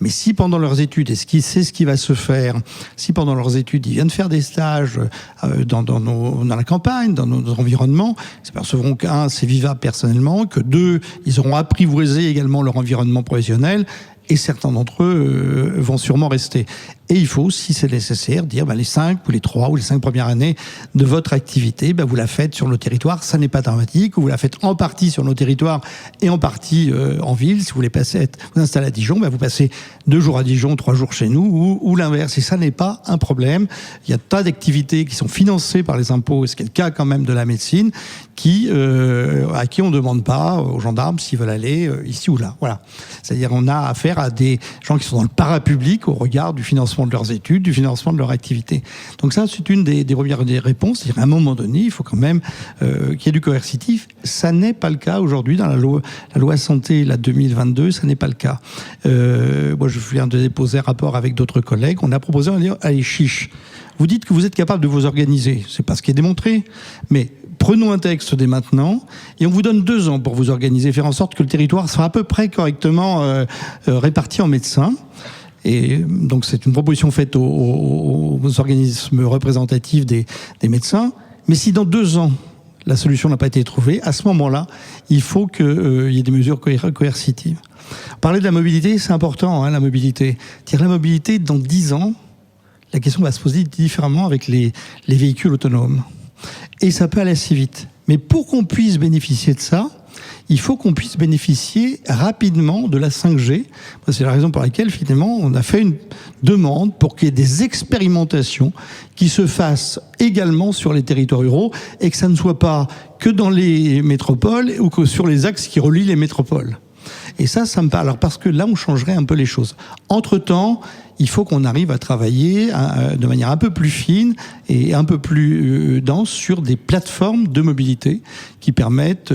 Mais si pendant leurs études, et c'est ce qui va se faire, si pendant leurs études, ils viennent faire des stages dans la campagne, dans nos environnements, ils s'apercevront qu'un, c'est vivable personnellement, que deux, ils auront apprivoisé également leur environnement professionnel, et certains d'entre eux vont sûrement rester. Et il faut, si c'est nécessaire, dire les 5 ou les 3 ou les 5 premières années de votre activité, vous la faites sur nos territoires, ça n'est pas dramatique, ou vous la faites en partie sur nos territoires et en partie en ville. Si vous voulez vous installer à Dijon, vous passez 2 jours à Dijon, 3 jours chez nous, ou l'inverse. Et ça n'est pas un problème. Il y a tas d'activités qui sont financées par les impôts, ce qui est le cas quand même de la médecine, à qui on ne demande pas aux gendarmes s'ils veulent aller ici ou là. Voilà. C'est-à-dire on a affaire à des gens qui sont dans le parapublic au regard du financement financement de leurs études, du financement de leur activité. Donc ça, c'est une des premières des réponses. C'est-à-dire, à un moment donné, il faut quand même qu'il y ait du coercitif. Ça n'est pas le cas aujourd'hui dans la loi santé, la 2022, ça n'est pas le cas. Moi, je viens de déposer un rapport avec d'autres collègues. On a proposé, on a dit, allez, chiche. Vous dites que vous êtes capable de vous organiser. C'est pas ce qui est démontré, mais prenons un texte dès maintenant et on vous donne 2 ans pour vous organiser, faire en sorte que le territoire soit à peu près correctement réparti en médecins. Et donc c'est une proposition faite aux organismes représentatifs des médecins. Mais si dans 2 ans, la solution n'a pas été trouvée, à ce moment-là, il faut qu'il y ait des mesures coercitives. Parler de la mobilité, c'est important, la mobilité. La mobilité, dans 10 ans, la question va se poser différemment avec les véhicules autonomes. Et ça peut aller assez vite. Mais pour qu'on puisse bénéficier de ça, il faut qu'on puisse bénéficier rapidement de la 5G. C'est la raison pour laquelle, finalement, on a fait une demande pour qu'il y ait des expérimentations qui se fassent également sur les territoires ruraux et que ça ne soit pas que dans les métropoles ou que sur les axes qui relient les métropoles. Et ça me parle. Alors, parce que là, on changerait un peu les choses. Entre-temps, il faut qu'on arrive à travailler de manière un peu plus fine et un peu plus dense sur des plateformes de mobilité qui permettent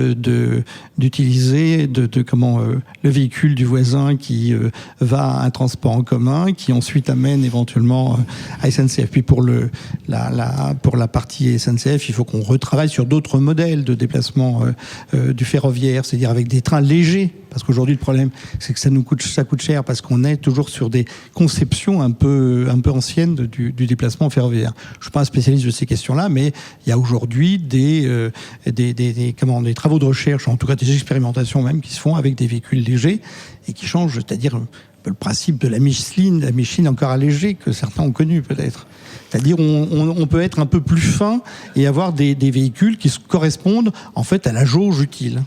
d'utiliser le véhicule du voisin qui va à un transport en commun, qui ensuite amène éventuellement à SNCF. Puis pour la partie SNCF, il faut qu'on retravaille sur d'autres modèles de déplacement du ferroviaire, c'est-à-dire avec des trains légers. Parce qu'aujourd'hui, le problème, c'est que ça coûte cher parce qu'on est toujours sur des conceptions un peu anciennes du déplacement ferroviaire. Je suis pas un spécialiste de ces questions-là, mais il y a aujourd'hui des travaux de recherche, en tout cas des expérimentations même, qui se font avec des véhicules légers et qui changent, c'est-à-dire le principe de la Michelin encore allégée que certains ont connu peut-être. C'est-à-dire on peut être un peu plus fin et avoir des véhicules qui correspondent en fait à la jauge utile.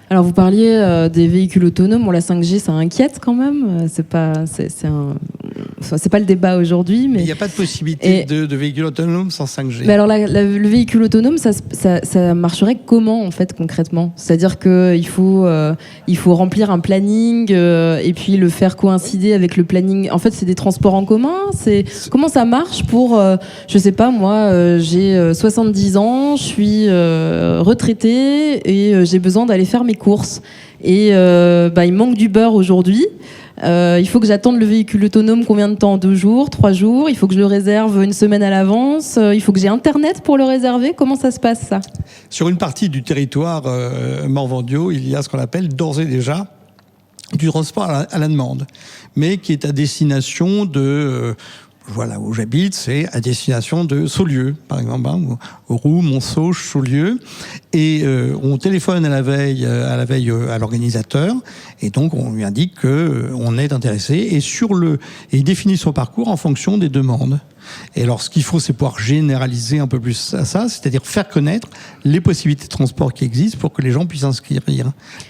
Alors vous parliez des véhicules autonomes. Bon, la 5G, ça inquiète quand même. C'est pas le débat aujourd'hui, mais il n'y a pas de possibilité de véhicules autonomes sans 5G. Mais alors le véhicule autonome, ça marcherait comment en fait concrètement ? C'est-à-dire que il faut remplir un planning et puis le faire coïncider avec le planning. En fait, c'est des transports en commun. Comment ça marche pour je sais pas moi, j'ai 70 ans, je suis retraitée et j'ai besoin d'aller faire mes courses. Et il manque du beurre aujourd'hui. Il faut que j'attende le véhicule autonome combien de temps ? 2 jours, 3 jours ? Il faut que je le réserve une semaine à l'avance ? Il faut que j'ai Internet pour le réserver ? Comment ça se passe, ça ? Sur une partie du territoire Morvandiau, il y a ce qu'on appelle d'ores et déjà du transport à la demande, mais qui est à destination de... Voilà où j'habite, c'est à destination de Saulieu, par exemple, Roux, Montsauge, Saulieu, et on téléphone à la veille à l'organisateur, et donc on lui indique que on est intéressé, et il définit son parcours en fonction des demandes. Et alors, ce qu'il faut, c'est pouvoir généraliser un peu plus à ça, c'est-à-dire faire connaître les possibilités de transport qui existent pour que les gens puissent s'inscrire.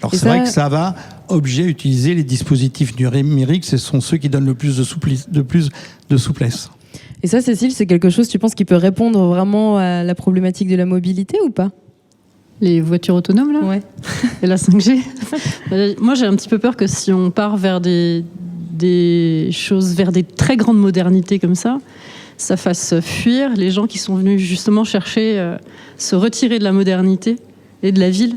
Alors, c'est vrai que ça va obliger à utiliser les dispositifs numériques, ce sont ceux qui donnent le plus de souplesse. Et ça, Cécile, c'est quelque chose, tu penses, qui peut répondre vraiment à la problématique de la mobilité ou pas ? Les voitures autonomes, là ? Ouais. Et la 5G ? Moi, j'ai un petit peu peur que si on part vers des choses, vers des très grandes modernités comme ça fasse fuir les gens qui sont venus justement chercher, se retirer de la modernité et de la ville.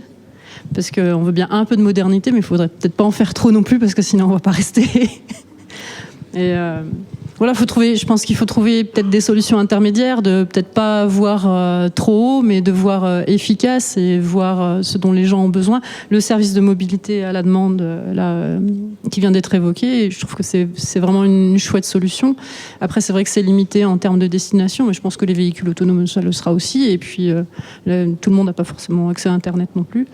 Parce qu'on veut bien un peu de modernité, mais il faudrait peut-être pas en faire trop non plus, parce que sinon on va pas rester. Et voilà, je pense qu'il faut trouver peut-être des solutions intermédiaires, de peut-être pas voir trop haut, mais de voir efficace et voir ce dont les gens ont besoin. Le service de mobilité à la demande, qui vient d'être évoqué, et je trouve que c'est vraiment une chouette solution. Après, c'est vrai que c'est limité en termes de destination, mais je pense que les véhicules autonomes, ça le sera aussi. Et puis, tout le monde n'a pas forcément accès à Internet non plus,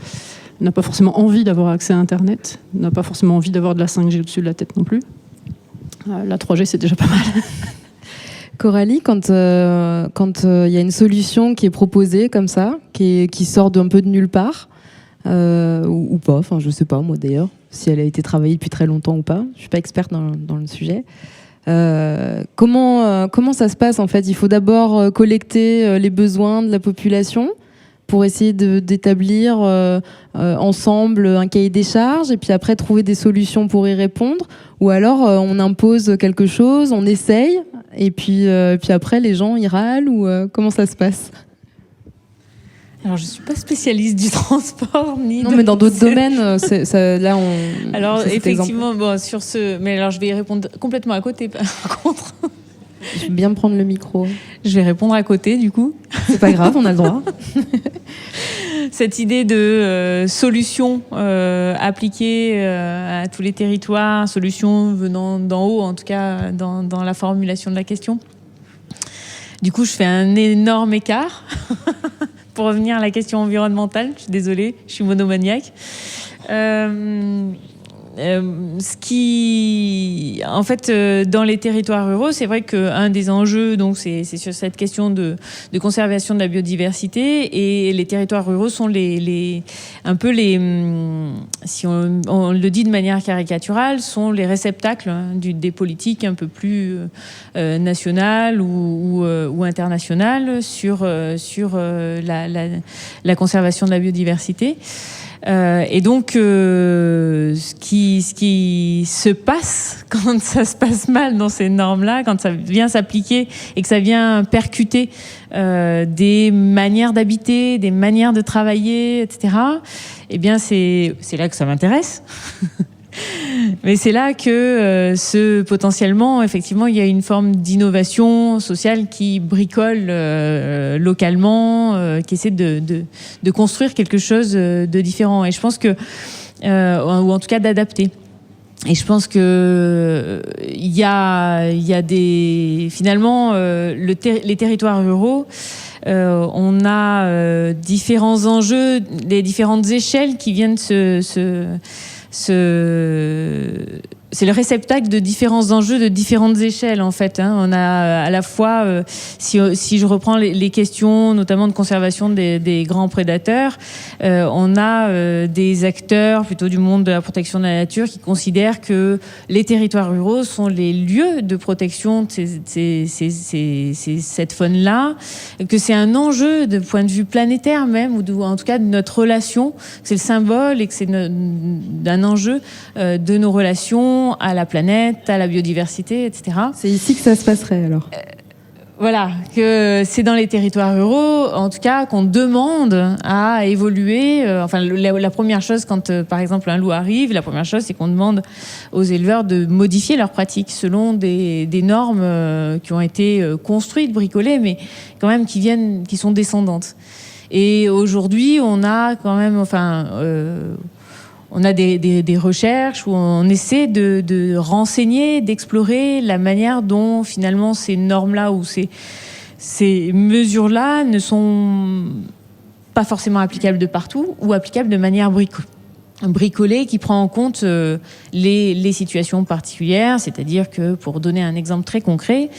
n'a pas forcément envie d'avoir accès à Internet, n'a pas forcément envie d'avoir de la 5G au-dessus de la tête non plus. La 3G, c'est déjà pas mal. Coralie, quand y a une solution qui est proposée comme ça, qui sort d'un peu de nulle part, ou pas, enfin je sais pas moi d'ailleurs, si elle a été travaillée depuis très longtemps ou pas, je suis pas experte dans le sujet. Comment ça se passe en fait ? Il faut d'abord collecter les besoins de la population, pour essayer d'établir ensemble un cahier des charges et puis après trouver des solutions pour y répondre, ou alors on impose quelque chose, on essaye et puis après les gens y râlent, ou comment ça se passe? Alors, je ne suis pas spécialiste du transport, ni Non, mais dans d'autres domaines, là, Alors, c'est cet effectivement, bon, sur ce... Mais alors, je vais y répondre complètement à côté, par contre. Je vais bien me prendre le micro. Je vais répondre à côté, du coup. C'est pas grave, on a le droit. Cette idée de solution appliquée à tous les territoires, solution venant d'en haut, en tout cas, dans la formulation de la question. Du coup, je fais un énorme écart. Pour revenir à la question environnementale, je suis désolée, je suis monomaniaque. Ce qui, en fait, dans les territoires ruraux, c'est vrai qu'un des enjeux, donc, c'est sur cette question de conservation de la biodiversité, et les territoires ruraux sont un peu les, si on le dit de manière caricaturale, sont les réceptacles des politiques un peu plus nationales ou internationales sur la conservation de la biodiversité. Et donc, ce qui se passe quand ça se passe mal dans ces normes-là, quand ça vient s'appliquer et que ça vient percuter des manières d'habiter, des manières de travailler, etc., eh bien, c'est là que ça m'intéresse. Mais c'est là que potentiellement, effectivement, il y a une forme d'innovation sociale qui bricole localement, qui essaie de construire quelque chose de différent. Et je pense que, ou en tout cas d'adapter. Et je pense que il y a finalement les territoires ruraux. On a différents enjeux, des différentes échelles qui viennent c'est le réceptacle de différents enjeux de différentes échelles, en fait. On a à la fois, si je reprends les questions, notamment de conservation des grands prédateurs, on a des acteurs plutôt du monde de la protection de la nature qui considèrent que les territoires ruraux sont les lieux de protection de cette faune-là, que c'est un enjeu de point de vue planétaire même, ou en tout cas de notre relation, que c'est le symbole et que c'est d'un enjeu de nos relations à la planète, à la biodiversité, etc. C'est ici que ça se passerait, alors. Voilà, que c'est dans les territoires ruraux, en tout cas, qu'on demande à évoluer. Enfin, la première chose, quand, par exemple, un loup arrive, la première chose, c'est qu'on demande aux éleveurs de modifier leurs pratiques selon des normes qui ont été construites, bricolées, mais quand même qui sont descendantes. Et aujourd'hui, on a quand même, on a des recherches où on essaie de renseigner, d'explorer la manière dont finalement ces normes-là ou ces mesures-là ne sont pas forcément applicables de partout ou applicables de manière bricolée qui prend en compte les situations particulières, c'est-à-dire que, pour donner un exemple très concret,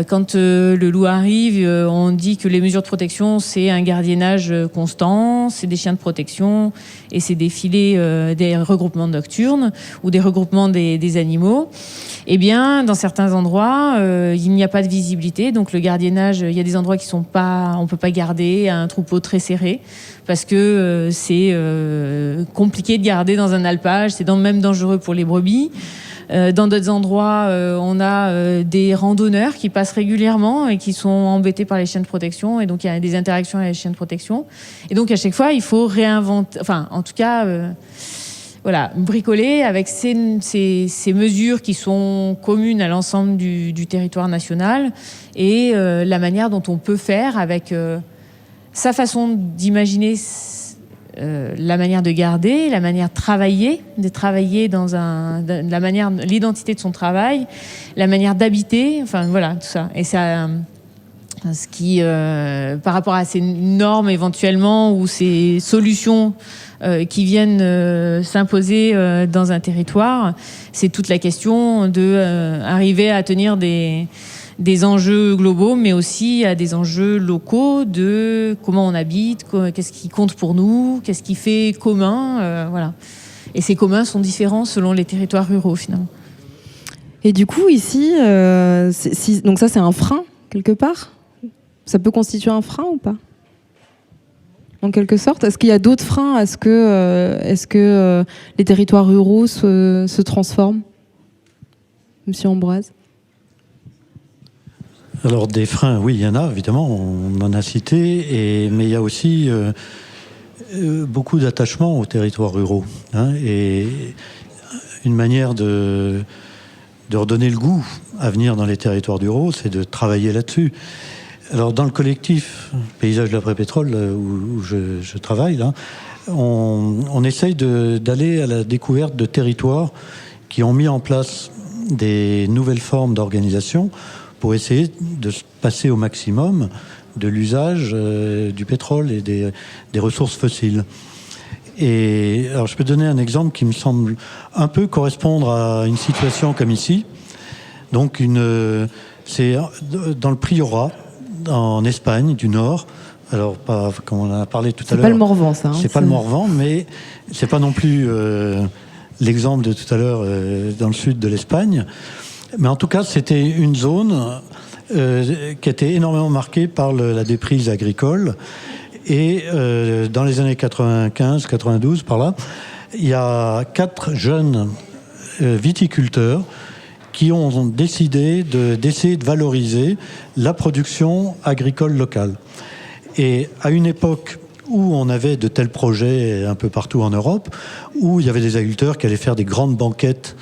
quand le loup arrive, on dit que les mesures de protection, c'est un gardiennage constant, c'est des chiens de protection et c'est des filets, des regroupements nocturnes ou des regroupements des animaux. Eh bien, dans certains endroits, il n'y a pas de visibilité, donc le gardiennage, il y a des endroits qui sont pas, on peut pas garder un troupeau très serré parce que c'est compliqué de garder dans un alpage, c'est même dangereux pour les brebis. Dans d'autres endroits, on a des randonneurs qui passent régulièrement et qui sont embêtés par les chiens de protection, et donc il y a des interactions avec les chiens de protection. Et donc à chaque fois, il faut réinventer, enfin en tout cas, bricoler avec ces mesures qui sont communes à l'ensemble du territoire national, et la manière dont on peut faire avec sa façon d'imaginer la manière de garder, la manière de travailler dans la manière, l'identité de son travail, la manière d'habiter, enfin voilà, tout ça. Et ça, ce qui, par rapport à ces normes éventuellement ou ces solutions qui viennent s'imposer dans un territoire, c'est toute la question de arriver à tenir des enjeux globaux, mais aussi à des enjeux locaux de comment on habite, qu'est-ce qui compte pour nous, qu'est-ce qui fait commun, voilà. Et ces communs sont différents selon les territoires ruraux, finalement. Et du coup, ici, donc ça, c'est un frein, quelque part ? Ça peut constituer un frein ou pas ? en quelque sorte? Est-ce qu'il y a d'autres freins à ce que les territoires ruraux se transforment? Monsieur Ambroise? Alors des freins, oui, il y en a, évidemment, on en a cité, mais il y a aussi beaucoup d'attachement aux territoires ruraux, hein, et une manière de redonner le goût à venir dans les territoires ruraux, c'est de travailler là-dessus. Alors dans le collectif Paysage de l'après-pétrole où je travaille, là, on essaye d'aller à la découverte de territoires qui ont mis en place des nouvelles formes d'organisation pour essayer de se passer au maximum de l'usage du pétrole et des ressources fossiles. Et alors je peux donner un exemple qui me semble un peu correspondre à une situation comme ici. Donc c'est dans le Priorat, en Espagne du Nord. Alors pas comme on en a parlé tout à l'heure. C'est pas le Morvan, ça. C'est pas le Morvan, mais c'est pas non plus l'exemple de tout à l'heure dans le sud de l'Espagne. Mais en tout cas, c'était une zone qui était énormément marquée par la déprise agricole. Et dans les années 95-92, par là, il y a 4 jeunes viticulteurs qui ont décidé d'essayer de valoriser la production agricole locale. Et à une époque où on avait de tels projets un peu partout en Europe, où il y avait des agriculteurs qui allaient faire des grandes banquettes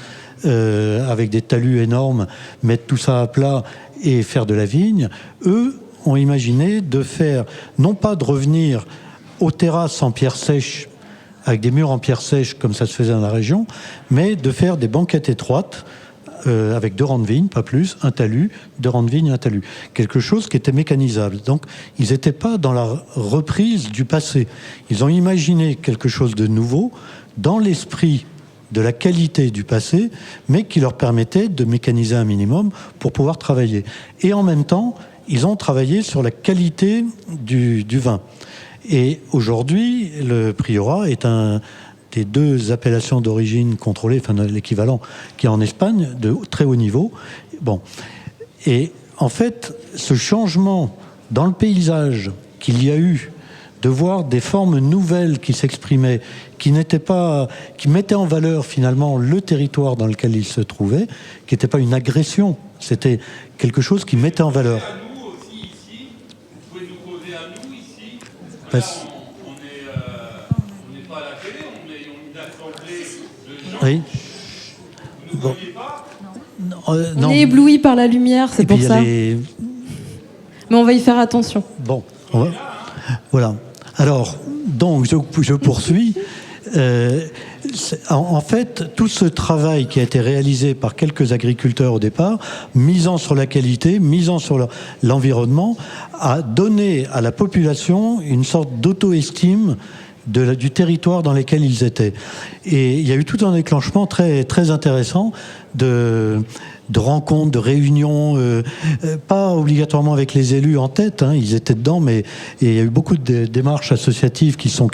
avec des talus énormes, mettre tout ça à plat et faire de la vigne, eux ont imaginé de faire, non pas de revenir aux terrasses en pierre sèche, avec des murs en pierre sèche comme ça se faisait dans la région, mais de faire des banquettes étroites avec 2 rangs de vignes, pas plus, un talus, 2 rangs de vignes, un talus. Quelque chose qui était mécanisable. Donc, ils n'étaient pas dans la reprise du passé. Ils ont imaginé quelque chose de nouveau dans l'esprit de la qualité du passé, mais qui leur permettait de mécaniser un minimum pour pouvoir travailler. Et en même temps, ils ont travaillé sur la qualité du vin. Et aujourd'hui, le Priorat est des 2 appellations d'origine contrôlée, enfin l'équivalent qui est en Espagne, de très haut niveau. Bon. Et en fait, ce changement dans le paysage qu'il y a eu, de voir des formes nouvelles qui s'exprimaient, qui mettaient en valeur finalement le territoire dans lequel ils se trouvaient, qui n'était pas une agression, c'était quelque chose qui mettait en valeur. On n'est pas à la télé, on est une assemblée de gens. Oui. Bon. On est ébloui par la lumière, c'est pour ça. Mais on va y faire attention. Bon, voilà. Alors, donc, je poursuis. En fait, tout ce travail qui a été réalisé par quelques agriculteurs au départ, misant sur la qualité, misant sur l'environnement, a donné à la population une sorte d'auto-estime du territoire dans lequel ils étaient. Et il y a eu tout un déclenchement très, très intéressant de rencontres, de réunions, pas obligatoirement avec les élus en tête, hein, ils étaient dedans, mais il y a eu beaucoup de démarches associatives qui se sont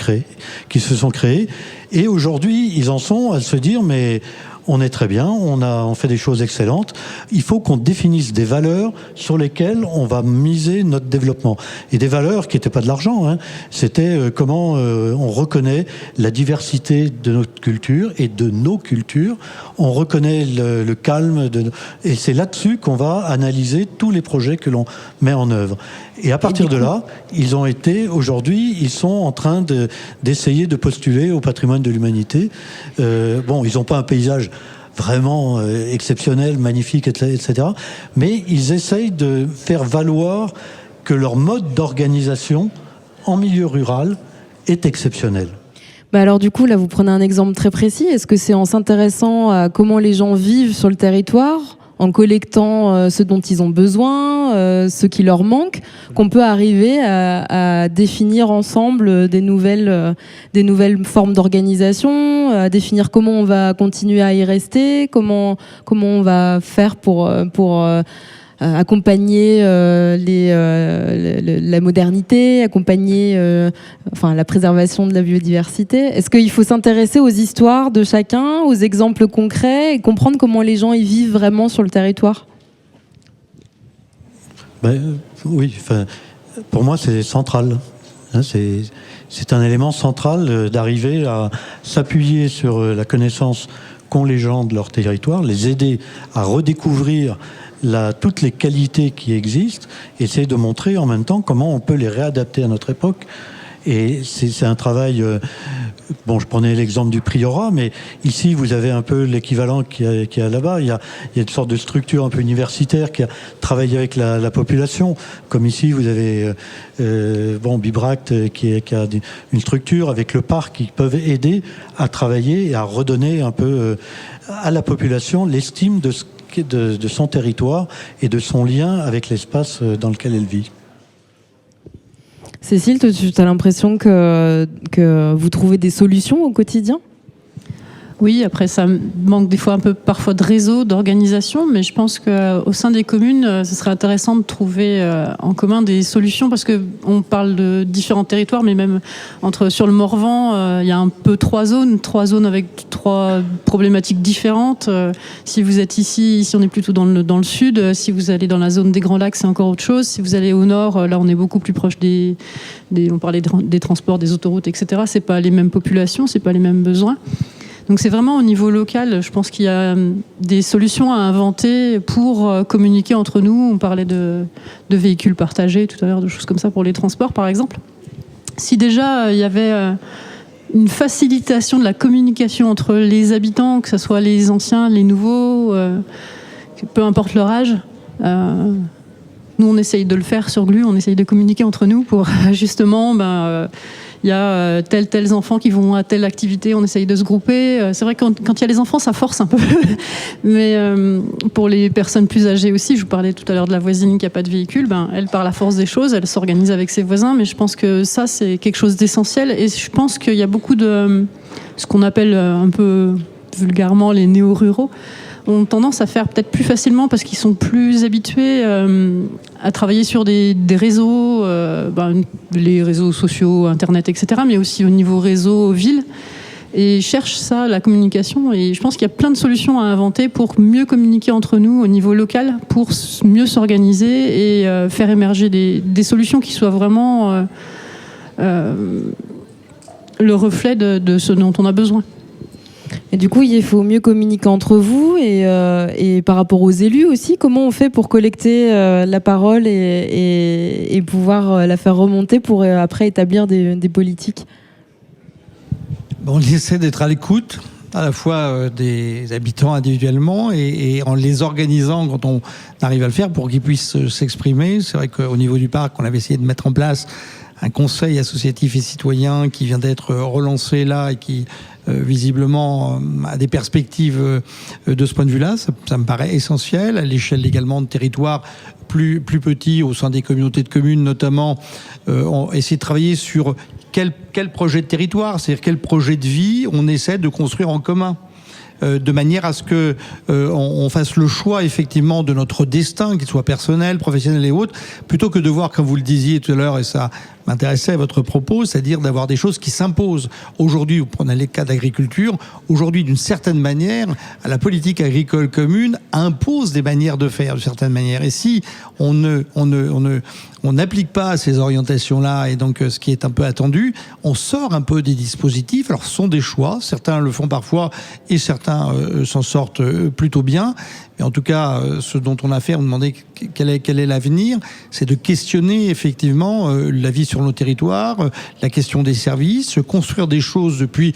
créées. Et aujourd'hui, ils en sont à se dire, mais on est très bien, on fait des choses excellentes. Il faut qu'on définisse des valeurs sur lesquelles on va miser notre développement. Et des valeurs qui n'étaient pas de l'argent, hein. C'était comment on reconnaît la diversité de notre culture et de nos cultures. On reconnaît le calme. Et c'est là-dessus qu'on va analyser tous les projets que l'on met en œuvre. Et à partir de là, aujourd'hui, ils sont en train d'essayer de postuler au patrimoine de l'humanité. Bon, ils n'ont pas un paysage vraiment exceptionnel, magnifique, etc. Mais ils essayent de faire valoir que leur mode d'organisation en milieu rural est exceptionnel. Bah alors du coup, là, vous prenez un exemple très précis. Est-ce que c'est en s'intéressant à comment les gens vivent sur le territoire, en collectant ce dont ils ont besoin, ce qui leur manque, qu'on peut arriver à définir ensemble des nouvelles formes d'organisation, à définir comment on va continuer à y rester, comment on va faire pour accompagner la modernité, accompagner la préservation de la biodiversité. Est-ce qu'il faut s'intéresser aux histoires de chacun, aux exemples concrets et comprendre comment les gens y vivent vraiment sur le territoire ? Oui, pour moi c'est central. Hein, c'est un élément central d'arriver à s'appuyer sur la connaissance qu'ont les gens de leur territoire, les aider à redécouvrir toutes les qualités qui existent, essayer de montrer en même temps comment on peut les réadapter à notre époque. Et c'est un travail... je prenais l'exemple du priorat, mais ici, vous avez un peu l'équivalent qu'il y a là-bas. Il y a une sorte de structure un peu universitaire qui a travaillé avec la population. Comme ici, vous avez Bibract qui a une structure avec le parc qui peuvent aider à travailler et à redonner un peu à la population l'estime de son territoire et de son lien avec l'espace dans lequel elle vit. Cécile, tu as l'impression que vous trouvez des solutions au quotidien ? Oui, après ça manque des fois un peu parfois de réseau, d'organisation, mais je pense qu'au sein des communes, ce serait intéressant de trouver en commun des solutions, parce que on parle de différents territoires, mais même sur le Morvan, il y a un peu trois zones avec trois problématiques différentes. Si vous êtes ici on est plutôt dans le sud. Si vous allez dans la zone des Grands Lacs, c'est encore autre chose. Si vous allez au nord, là on est beaucoup plus proche on parlait des transports, des autoroutes, etc. C'est pas les mêmes populations, c'est pas les mêmes besoins. Donc c'est vraiment au niveau local, je pense qu'il y a des solutions à inventer pour communiquer entre nous. On parlait de véhicules partagés tout à l'heure, de choses comme ça pour les transports par exemple. Si déjà il y avait une facilitation de la communication entre les habitants, que ce soit les anciens, les nouveaux, peu importe leur âge, nous on essaye de le faire sur Glu, on essaye de communiquer entre nous pour justement... il y a tels enfants qui vont à telle activité, on essaye de se grouper. C'est vrai que quand il y a les enfants, ça force un peu. Mais pour les personnes plus âgées aussi, je vous parlais tout à l'heure de la voisine qui n'a pas de véhicule, elle, par la force des choses, elle s'organise avec ses voisins. Mais je pense que ça, c'est quelque chose d'essentiel. Et je pense qu'il y a beaucoup de ce qu'on appelle un peu vulgairement les néo-ruraux, ont tendance à faire peut-être plus facilement parce qu'ils sont plus habitués à travailler sur des réseaux, les réseaux sociaux, Internet, etc., mais aussi au niveau réseau, ville, et cherchent ça, la communication. Et je pense qu'il y a plein de solutions à inventer pour mieux communiquer entre nous au niveau local, pour mieux s'organiser et faire émerger des solutions qui soient vraiment le reflet de ce dont on a besoin. Et du coup, il faut mieux communiquer entre vous et par rapport aux élus aussi. Comment on fait pour collecter la parole et pouvoir la faire remonter pour après établir des politiques ? On essaie d'être à l'écoute, à la fois des habitants individuellement et en les organisant quand on arrive à le faire pour qu'ils puissent s'exprimer. C'est vrai qu'au niveau du parc, on avait essayé de mettre en place un conseil associatif et citoyen qui vient d'être relancé là et qui visiblement a des perspectives de ce point de vue-là. Ça me paraît essentiel. À l'échelle également de territoires plus petits, au sein des communautés de communes notamment, on essaie de travailler sur quel projet de territoire, c'est-à-dire quel projet de vie on essaie de construire en commun. De manière à ce que on fasse le choix effectivement de notre destin, qu'il soit personnel, professionnel et autres, plutôt que de voir, comme vous le disiez tout à l'heure, et ça m'intéressait votre propos, c'est-à-dire d'avoir des choses qui s'imposent. Aujourd'hui, vous prenez les cas d'agriculture, aujourd'hui, d'une certaine manière, la politique agricole commune impose des manières de faire, d'une certaine manière. Et si on n'applique pas ces orientations-là, et donc ce qui est un peu attendu, on sort un peu des dispositifs. Alors, ce sont des choix, certains le font parfois, et certains s'en sortent plutôt bien. Mais en tout cas, ce dont on a fait, on demandait quel est l'avenir, c'est de questionner effectivement la vie sur nos territoires, la question des services, construire des choses depuis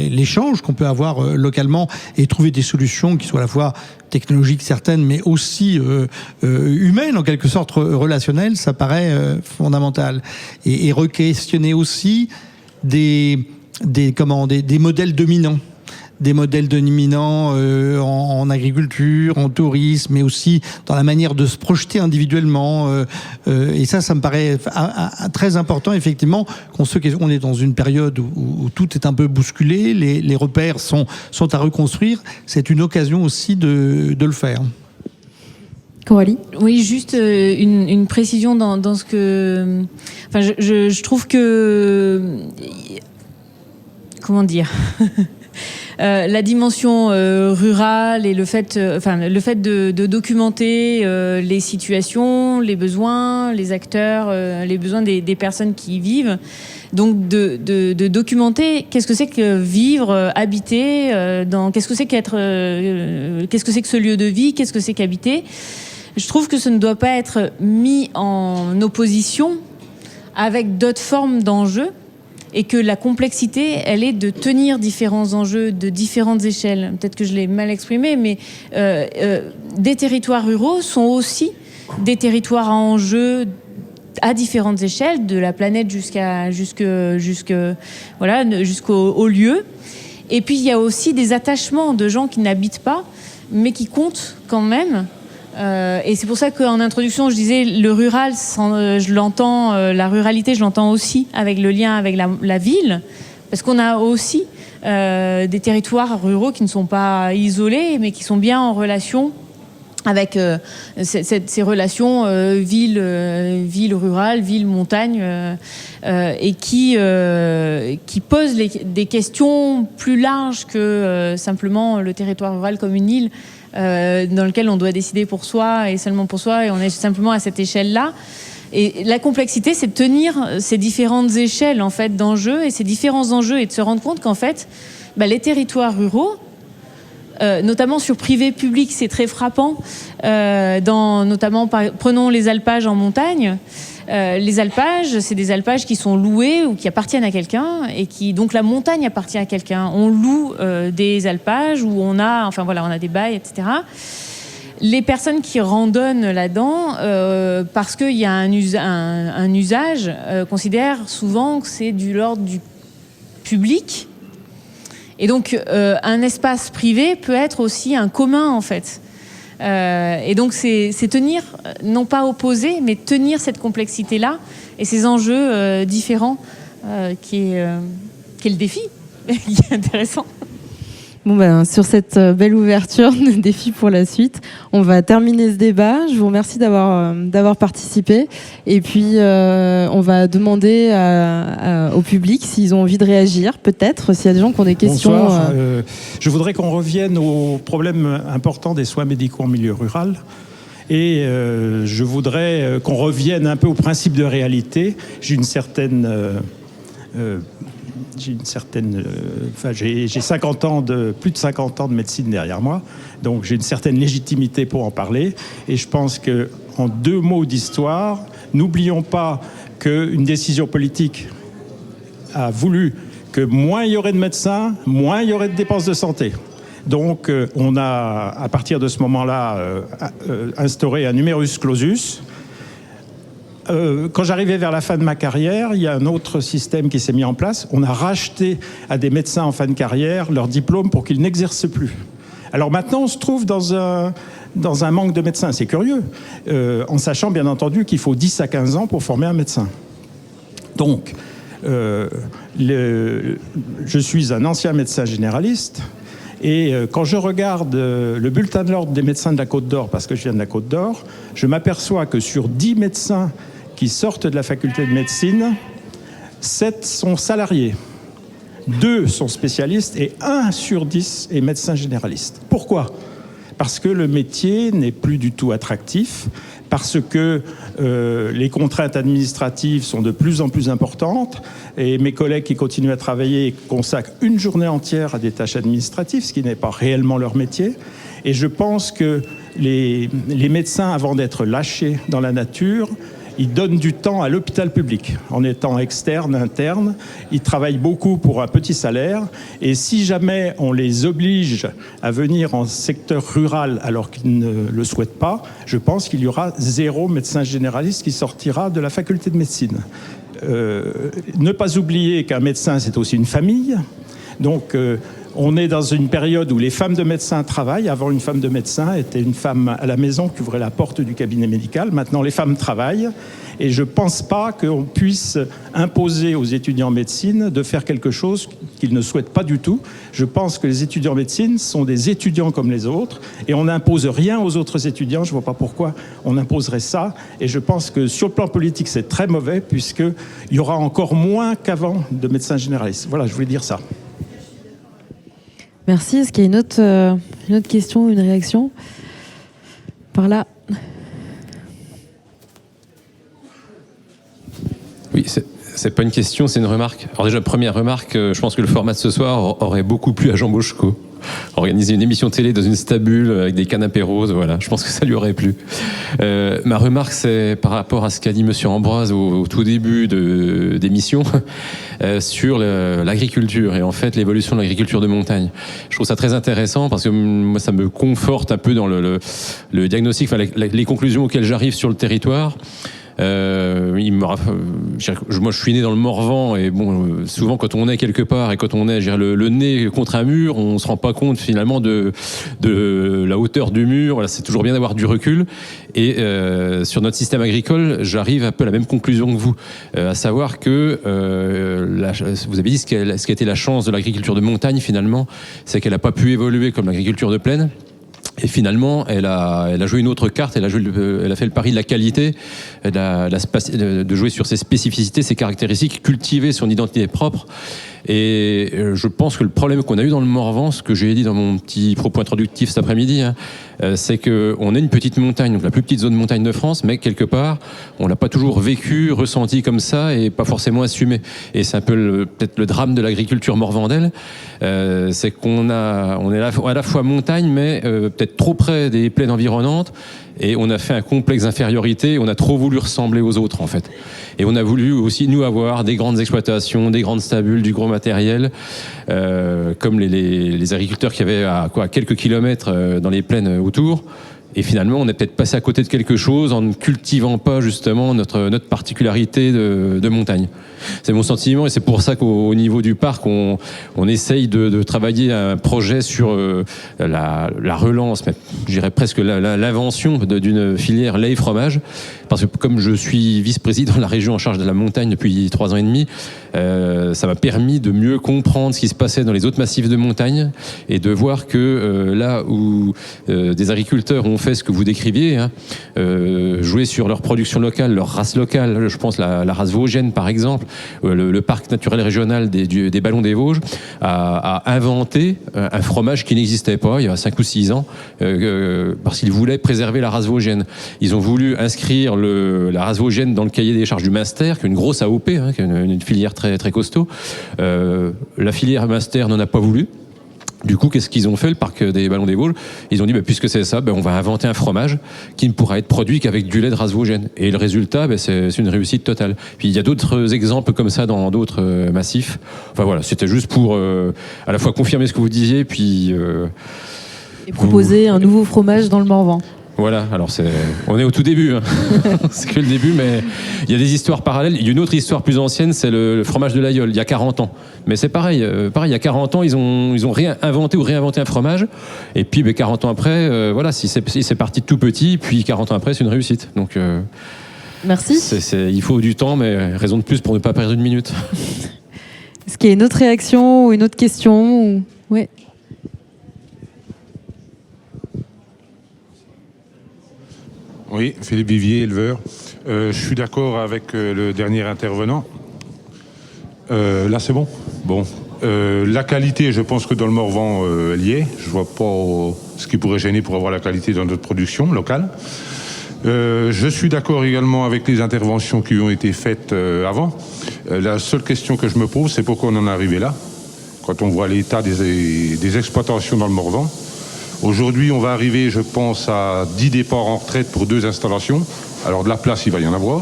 l'échange qu'on peut avoir localement et trouver des solutions qui soient à la fois technologiques certaines, mais aussi humaines, en quelque sorte relationnelles. Ça paraît fondamental. Et re-questionner aussi des modèles dominants. Des modèles dominants en agriculture, en tourisme, mais aussi dans la manière de se projeter individuellement. Et ça me paraît très important, effectivement, qu'on est dans une période où tout est un peu bousculé, les repères sont à reconstruire. C'est une occasion aussi de le faire. Coralie ? Oui, juste une précision dans ce que... Enfin, je trouve que... Comment dire la dimension rurale et le fait de documenter les situations, les besoins, les acteurs, les besoins des personnes qui y vivent. Donc de documenter qu'est-ce que c'est que vivre, habiter, qu'est-ce que c'est qu'est-ce que c'est que ce lieu de vie, qu'est-ce que c'est qu'habiter. Je trouve que ce ne doit pas être mis en opposition avec d'autres formes d'enjeux et que la complexité, elle est de tenir différents enjeux de différentes échelles. Peut-être que je l'ai mal exprimé, mais des territoires ruraux sont aussi des territoires à enjeux à différentes échelles, de la planète jusqu'au lieu. Et puis il y a aussi des attachements de gens qui n'habitent pas, mais qui comptent quand même. Et c'est pour ça qu'en introduction, je disais le rural, je l'entends, la ruralité, je l'entends aussi avec le lien avec la ville, parce qu'on a aussi des territoires ruraux qui ne sont pas isolés, mais qui sont bien en relation avec ces relations ville rurale, ville montagne, et qui posent des questions plus larges que simplement le territoire rural comme une île dans lequel on doit décider pour soi et seulement pour soi, et on est simplement à cette échelle-là. Et la complexité, c'est de tenir ces différentes échelles en fait d'enjeux et ces différents enjeux, et de se rendre compte qu'en fait, les territoires ruraux, notamment sur privé-public, c'est très frappant. Prenons les alpages en montagne. Les alpages, c'est des alpages qui sont loués ou qui appartiennent à quelqu'un, et donc la montagne appartient à quelqu'un. On loue des alpages où on a des bails, etc. Les personnes qui randonnent là-dedans, parce qu'il y a un usage, considèrent souvent que c'est de l'ordre du public. Et donc, un espace privé peut être aussi un commun, en fait. Et donc, c'est tenir, non pas opposer, mais tenir cette complexité-là et ces enjeux différents qui est le défi, qui est intéressant. Bon sur cette belle ouverture de défi pour la suite, on va terminer ce débat. Je vous remercie d'avoir participé. Et puis, on va demander au public s'ils ont envie de réagir, peut-être, s'il y a des gens qui ont des questions. Bonsoir. Je voudrais qu'on revienne au problème important des soins médicaux en milieu rural. Et je voudrais qu'on revienne un peu au principe de réalité. J'ai 50 ans plus de 50 ans de médecine derrière moi, donc j'ai une certaine légitimité pour en parler. Et je pense que, en 2 mots d'histoire, n'oublions pas qu'une décision politique a voulu que moins il y aurait de médecins, moins il y aurait de dépenses de santé. Donc on a, à partir de ce moment-là, instauré un numerus clausus. Quand j'arrivais vers la fin de ma carrière, il y a un autre système qui s'est mis en place. On a racheté à des médecins en fin de carrière leur diplôme pour qu'ils n'exercent plus. Alors maintenant, on se trouve dans un manque de médecins. C'est curieux, en sachant bien entendu qu'il faut 10 à 15 ans pour former un médecin. Donc, je suis un ancien médecin généraliste. Et quand je regarde le bulletin de l'ordre des médecins de la Côte d'Or, parce que je viens de la Côte d'Or, je m'aperçois que sur 10 médecins qui sortent de la faculté de médecine, 7 sont salariés, 2 sont spécialistes et 1 sur 10 est médecin généraliste. Pourquoi ? Parce que le métier n'est plus du tout attractif, parce que les contraintes administratives sont de plus en plus importantes, et mes collègues qui continuent à travailler consacrent une journée entière à des tâches administratives, ce qui n'est pas réellement leur métier. Et je pense que les médecins, avant d'être lâchés dans la nature, ils donnent du temps à l'hôpital public. En étant externe, interne, ils travaillent beaucoup pour un petit salaire. Et si jamais on les oblige à venir en secteur rural alors qu'ils ne le souhaitent pas, je pense qu'il y aura 0 médecin généraliste qui sortira de la faculté de médecine. Ne pas oublier qu'un médecin, c'est aussi une famille. Donc, on est dans une période où les femmes de médecins travaillent. Avant, une femme de médecin était une femme à la maison qui ouvrait la porte du cabinet médical. Maintenant, les femmes travaillent. Et je ne pense pas qu'on puisse imposer aux étudiants en médecine de faire quelque chose qu'ils ne souhaitent pas du tout. Je pense que les étudiants en médecine sont des étudiants comme les autres. Et on n'impose rien aux autres étudiants. Je ne vois pas pourquoi on imposerait ça. Et je pense que sur le plan politique, c'est très mauvais, puisqu'il y aura encore moins qu'avant de médecins généralistes. Voilà, je voulais dire ça. Merci. Est-ce qu'il y a une autre question, une réaction? Par là. Oui, c'est pas une question, c'est une remarque. Alors déjà, première remarque, je pense que le format de ce soir aurait beaucoup plu à Jean Bochco. Organiser une émission télé dans une stabule avec des canapés roses, voilà, je pense que ça lui aurait plu. Ma remarque, c'est par rapport à ce qu'a dit Monsieur Ambroise au tout début d'émission sur l'agriculture et en fait l'évolution de l'agriculture de montagne. Je trouve ça très intéressant parce que moi, ça me conforte un peu dans le diagnostic, enfin, les conclusions auxquelles j'arrive sur le territoire. Moi, je suis né dans le Morvan et bon, souvent quand on est quelque part et quand on est le nez contre un mur, on se rend pas compte finalement de la hauteur du mur. Voilà, c'est toujours bien d'avoir du recul. Et sur notre système agricole, j'arrive un peu à la même conclusion que vous, à savoir que vous avez dit ce qui a été la chance de l'agriculture de montagne finalement, c'est qu'elle n'a pas pu évoluer comme l'agriculture de plaine. Et finalement, elle a joué une autre carte, elle a fait le pari de la qualité, de jouer sur ses spécificités, ses caractéristiques, cultiver son identité propre. Et je pense que le problème qu'on a eu dans le Morvan, ce que j'ai dit dans mon petit propos introductif cet après-midi, c'est qu'on est une petite montagne, donc la plus petite zone de montagne de France, mais quelque part, on l'a pas toujours vécu, ressenti comme ça et pas forcément assumé. Et c'est un peu peut-être le drame de l'agriculture morvandaise, c'est qu'on est à la fois montagne, mais peut-être trop près des plaines environnantes. Et on a fait un complexe d'infériorité, on a trop voulu ressembler aux autres en fait. Et on a voulu aussi nous avoir des grandes exploitations, des grandes stabules, du gros matériel, comme les agriculteurs qui avaient à quelques kilomètres dans les plaines autour. Et finalement, on est peut-être passé à côté de quelque chose en ne cultivant pas justement notre particularité de montagne. C'est mon sentiment et c'est pour ça qu'au niveau du parc, on essaye de travailler un projet sur la relance, mais je dirais presque l'invention d'une filière lait et fromage. Parce que comme je suis vice-président de la région en charge de la montagne depuis 3 ans et demi, ça m'a permis de mieux comprendre ce qui se passait dans les autres massifs de montagne et de voir que là où des agriculteurs ont fait ce que vous décriviez, jouer sur leur production locale, leur race locale, je pense la race vosgienne par exemple, le parc naturel régional des Ballons des Vosges a inventé un fromage qui n'existait pas il y a 5 ou 6 ans parce qu'ils voulaient préserver la race vosgienne. Ils ont voulu inscrire la race vosgienne dans le cahier des charges du Munster, qui est une grosse AOP, qui est une filière très, très costaud. La filière Munster n'en a pas voulu. Du coup, qu'est-ce qu'ils ont fait, le parc des Ballons des Vosges? Ils ont dit, puisque c'est ça, on va inventer un fromage qui ne pourra être produit qu'avec du lait de race vosgienne. Et le résultat, c'est une réussite totale. Puis il y a d'autres exemples comme ça dans d'autres massifs. Enfin voilà, c'était juste pour à la fois confirmer ce que vous disiez, puis... et proposer un nouveau fromage dans le Morvan. Voilà, alors on est au tout début, c'est que le début, mais il y a des histoires parallèles. Il y a une autre histoire plus ancienne, c'est le fromage de l'Aïeul, il y a 40 ans. Mais c'est pareil, il y a 40 ans, ils ont inventé ou réinventé un fromage, et puis 40 ans après, voilà, si c'est parti de tout petit, puis 40 ans après, c'est une réussite. Donc, merci. Il faut du temps, mais raison de plus pour ne pas perdre une minute. Est-ce qu'il y a une autre réaction ou une autre question Oui. Oui, Philippe Vivier, éleveur. Je suis d'accord avec le dernier intervenant. Là, c'est bon. Bon. La qualité, je pense que dans le Morvan, elle y est. Je vois pas ce qui pourrait gêner pour avoir la qualité dans notre production locale. Je suis d'accord également avec les interventions qui ont été faites avant. La seule question que je me pose, c'est pourquoi on en est arrivé là, quand on voit l'état des exploitations dans le Morvan. Aujourd'hui, on va arriver, je pense, à 10 départs en retraite pour 2 installations. Alors de la place, il va y en avoir.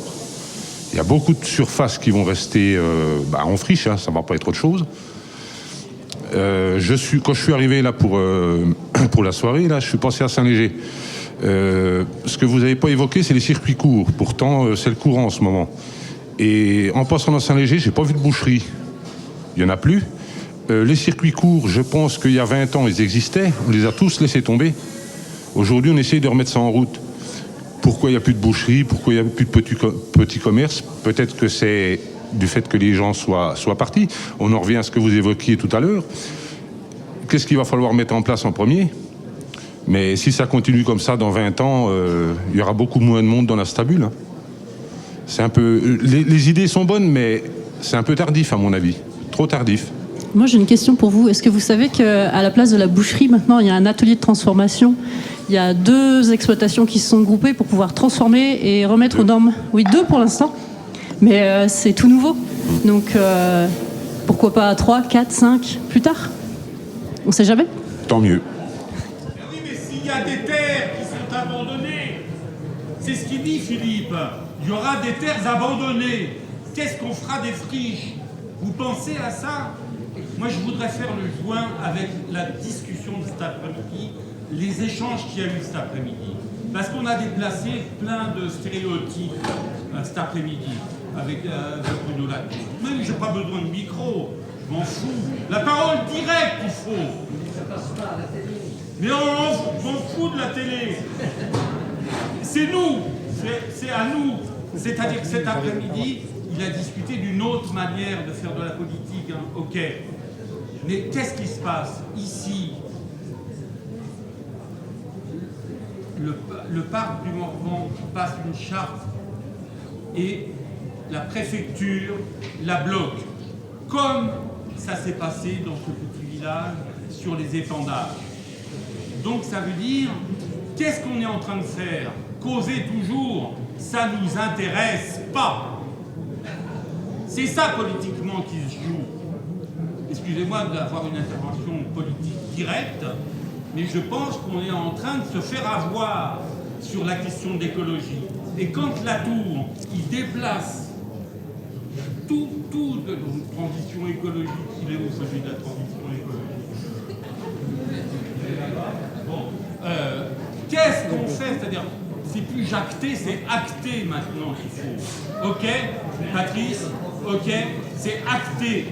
Il y a beaucoup de surfaces qui vont rester en friche, ça ne va pas être autre chose. Quand je suis arrivé là pour la soirée, là, je suis passé à Saint-Léger. Ce que vous n'avez pas évoqué, c'est les circuits courts. Pourtant, c'est le courant en ce moment. Et en passant dans Saint-Léger, j'ai pas vu de boucherie. Il n'y en a plus. Les circuits courts, je pense qu'il y a 20 ans, ils existaient. On les a tous laissés tomber. Aujourd'hui, on essaye de remettre ça en route. Pourquoi il n'y a plus de boucherie? Pourquoi il n'y a plus de petits commerces? Peut-être que c'est du fait que les gens soient partis. On en revient à ce que vous évoquiez tout à l'heure. Qu'est-ce qu'il va falloir mettre en place en premier? Mais si ça continue comme ça, dans 20 ans, il y aura beaucoup moins de monde dans la stabule. C'est un peu... Les idées sont bonnes, mais c'est un peu tardif, à mon avis. Trop tardif. Moi, j'ai une question pour vous. Est-ce que vous savez qu'à la place de la boucherie, maintenant, il y a un atelier de transformation? Il y a 2 exploitations qui se sont groupées pour pouvoir transformer et remettre aux normes. Oui, 2 pour l'instant. Mais c'est tout nouveau. Donc, pourquoi pas 3, 4, 5 plus tard? On ne sait jamais. Tant mieux. Oui, mais s'il y a des terres qui sont abandonnées, c'est ce qu'il dit Philippe, il y aura des terres abandonnées. Qu'est-ce qu'on fera des friches? Vous pensez à ça? Moi, je voudrais faire le joint avec la discussion de cet après-midi, les échanges qu'il y a eu cet après-midi. Parce qu'on a déplacé plein de stéréotypes cet après-midi avec Bruno Latour. Même, j'ai pas besoin de micro, je m'en fous. La parole directe, il faut. Mais on s'en fout de la télé. C'est nous, c'est à nous. C'est-à-dire que cet après-midi, il a discuté d'une autre manière de faire de la politique, hein. Ok. Mais qu'est-ce qui se passe ici? Le parc du Morvan passe une charte et la préfecture la bloque, comme ça s'est passé dans ce petit village sur les étendards. Donc ça veut dire, qu'est-ce qu'on est en train de faire? Causer toujours, ça ne nous intéresse pas. C'est ça politiquement qui se joue. Excusez-moi d'avoir une intervention politique directe, mais je pense qu'on est en train de se faire avoir sur la question de l'écologie. Et quand Latour, il déplace tout de la transition écologique, il est où celui de la transition écologique? Bon, qu'est-ce qu'on fait? C'est-à-dire, c'est plus jacté, c'est acté maintenant qu'il faut. Ok, Patrice? Ok, c'est acté.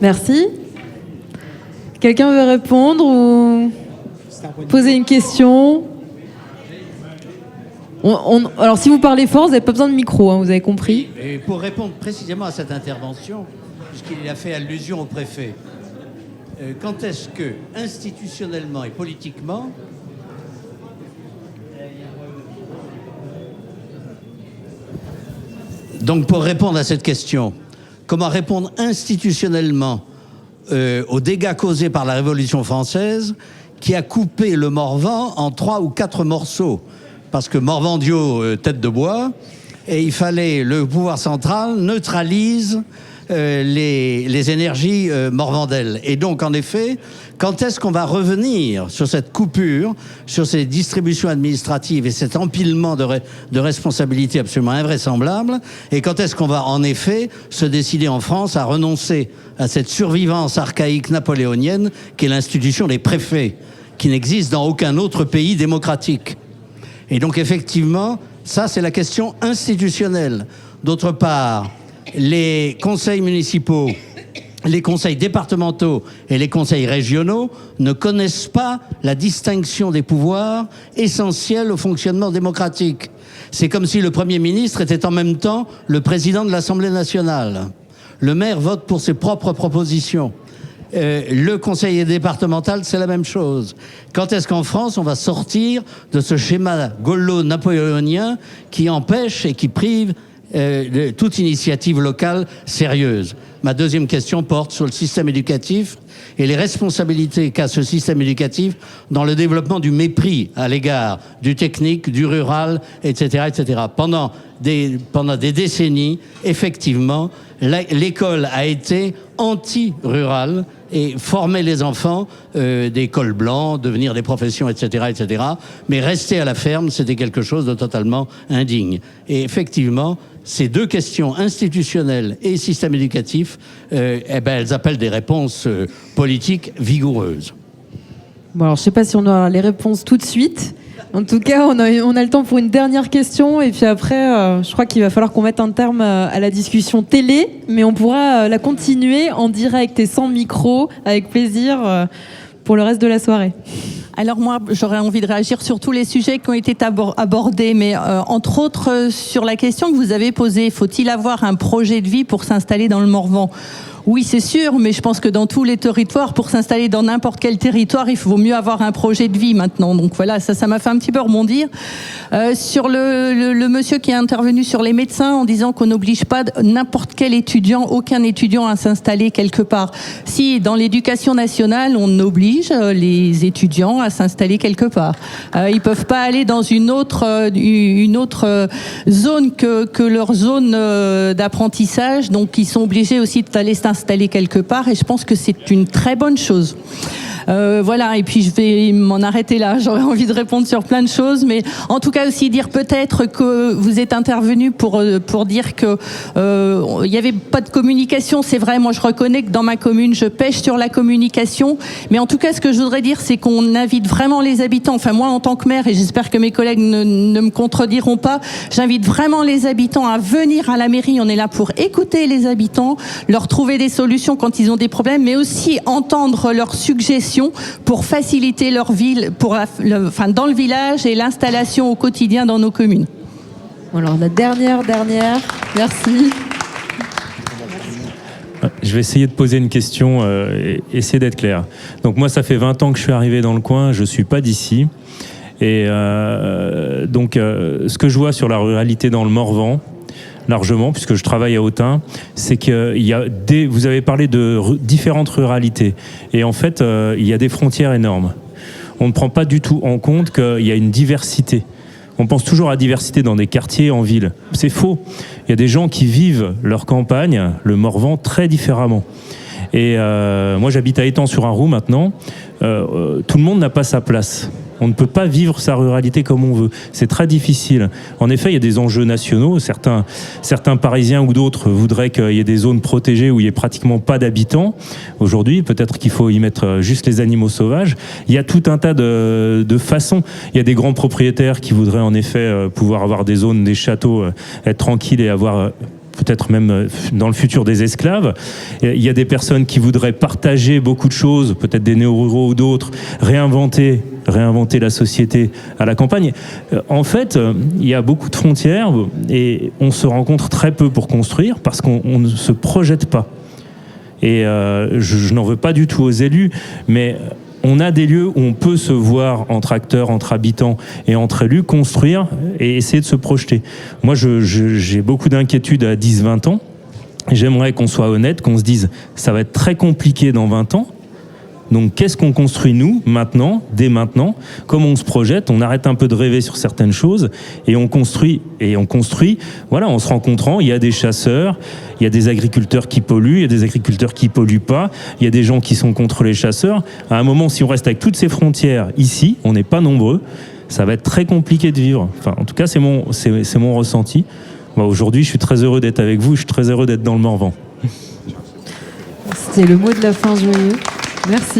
Merci. Quelqu'un veut répondre ou poser une question? Alors, si vous parlez fort, vous n'avez pas besoin de micro, hein, vous avez compris. Et pour répondre précisément à cette intervention, puisqu'il a fait allusion au préfet, quand est-ce que, institutionnellement et politiquement, donc pour répondre à cette question, comment répondre institutionnellement aux dégâts causés par la Révolution française qui a coupé le Morvan en 3 ou 4 morceaux? Parce que Morvandiau, tête de bois, et il fallait, le pouvoir central neutralise les énergies morvandelles. Et donc, en effet, quand est-ce qu'on va revenir sur cette coupure, sur ces distributions administratives et cet empilement de responsabilités absolument invraisemblables? Et quand est-ce qu'on va, en effet, se décider en France à renoncer à cette survivance archaïque napoléonienne qui est l'institution des préfets, qui n'existe dans aucun autre pays démocratique? Et donc, effectivement, ça, c'est la question institutionnelle. D'autre part, les conseils municipaux, les conseils départementaux et les conseils régionaux ne connaissent pas la distinction des pouvoirs essentiels au fonctionnement démocratique. C'est comme si le Premier ministre était en même temps le président de l'Assemblée nationale. Le maire vote pour ses propres propositions. Le conseiller départemental, c'est la même chose. Quand est-ce qu'en France, on va sortir de ce schéma gaulo-napoléonien qui empêche et qui prive de toute initiative locale sérieuse? Ma deuxième question porte sur le système éducatif et les responsabilités qu'a ce système éducatif dans le développement du mépris à l'égard du technique, du rural, etc., etc. Pendant des décennies, effectivement, l'école a été anti-rurale et formait les enfants des cols blancs, devenir des professions, etc., etc. Mais rester à la ferme, c'était quelque chose de totalement indigne. Et effectivement, ces deux questions institutionnelles et système éducatif, elles appellent des réponses politiques vigoureuses. Bon, alors je ne sais pas si on aura les réponses tout de suite. En tout cas, on a le temps pour une dernière question. Et puis après, je crois qu'il va falloir qu'on mette un terme à la discussion télé. Mais on pourra la continuer en direct et sans micro, avec plaisir, pour le reste de la soirée. Alors moi, j'aurais envie de réagir sur tous les sujets qui ont été abordés, mais entre autres sur la question que vous avez posée, faut-il avoir un projet de vie pour s'installer dans le Morvan ? Oui, c'est sûr, mais je pense que dans tous les territoires, pour s'installer dans n'importe quel territoire, il vaut mieux avoir un projet de vie maintenant. Donc voilà, ça m'a fait un petit peu rebondir. Sur le monsieur qui est intervenu sur les médecins en disant qu'on n'oblige pas n'importe quel étudiant, aucun étudiant à s'installer quelque part. Si, dans l'éducation nationale, on oblige les étudiants à s'installer quelque part. Ils peuvent pas aller dans une autre zone que leur zone d'apprentissage, donc ils sont obligés aussi d'aller s'installer quelque part, et je pense que c'est une très bonne chose. Voilà, et puis je vais m'en arrêter là. J'aurais envie de répondre sur plein de choses, mais en tout cas aussi dire peut-être que vous êtes intervenu pour dire que il y avait pas de communication. C'est vrai, moi je reconnais que dans ma commune, je pêche sur la communication, mais en tout cas ce que je voudrais dire, c'est qu'on invite vraiment les habitants. Enfin moi en tant que maire, et j'espère que mes collègues ne me contrediront pas, j'invite vraiment les habitants à venir à la mairie. On est là pour écouter les habitants, leur trouver des solutions quand ils ont des problèmes, mais aussi entendre leurs suggestions pour faciliter leur ville, dans le village et l'installation au quotidien dans nos communes. Alors la dernière, merci. Je vais essayer de poser une question et essayer d'être clair. Donc moi, ça fait 20 ans que je suis arrivé dans le coin, je ne suis pas d'ici. Et donc, ce que je vois sur la ruralité dans le Morvan, largement, puisque je travaille à Autun, c'est qu'il y a vous avez parlé de différentes ruralités. Et en fait, il y a des frontières énormes. On ne prend pas du tout en compte qu'il y a une diversité. On pense toujours à diversité dans des quartiers, en ville. C'est faux. Il y a des gens qui vivent leur campagne, le Morvan, très différemment. Et moi, j'habite à Étang-sur-Arroux maintenant. Tout le monde n'a pas sa place. On ne peut pas vivre sa ruralité comme on veut. C'est très difficile. En effet, il y a des enjeux nationaux. Certains Parisiens ou d'autres voudraient qu'il y ait des zones protégées où il n'y ait pratiquement pas d'habitants. Aujourd'hui, peut-être qu'il faut y mettre juste les animaux sauvages. Il y a tout un tas de façons. Il y a des grands propriétaires qui voudraient en effet pouvoir avoir des zones, des châteaux, être tranquilles et avoir peut-être même dans le futur des esclaves. Il y a des personnes qui voudraient partager beaucoup de choses, peut-être des néo-ruraux ou d'autres, réinventer la société à la campagne. En fait, il y a beaucoup de frontières et on se rencontre très peu pour construire parce qu'on ne se projette pas. Et je n'en veux pas du tout aux élus, mais on a des lieux où on peut se voir entre acteurs, entre habitants et entre élus, construire et essayer de se projeter. Moi, j'ai beaucoup d'inquiétudes à 10-20 ans. J'aimerais qu'on soit honnête, qu'on se dise ça va être très compliqué dans 20 ans. Donc, qu'est-ce qu'on construit, nous, maintenant, dès maintenant? Comment on se projette? On arrête un peu de rêver sur certaines choses et on construit. Voilà, en se rencontrant. Il y a des chasseurs, il y a des agriculteurs qui polluent, il y a des agriculteurs qui polluent pas, il y a des gens qui sont contre les chasseurs. À un moment, si on reste avec toutes ces frontières ici, on n'est pas nombreux, ça va être très compliqué de vivre. Enfin, en tout cas, c'est mon ressenti. Moi, aujourd'hui, je suis très heureux d'être avec vous, je suis très heureux d'être dans le Morvan. C'était le mot de la fin joyeux. Merci.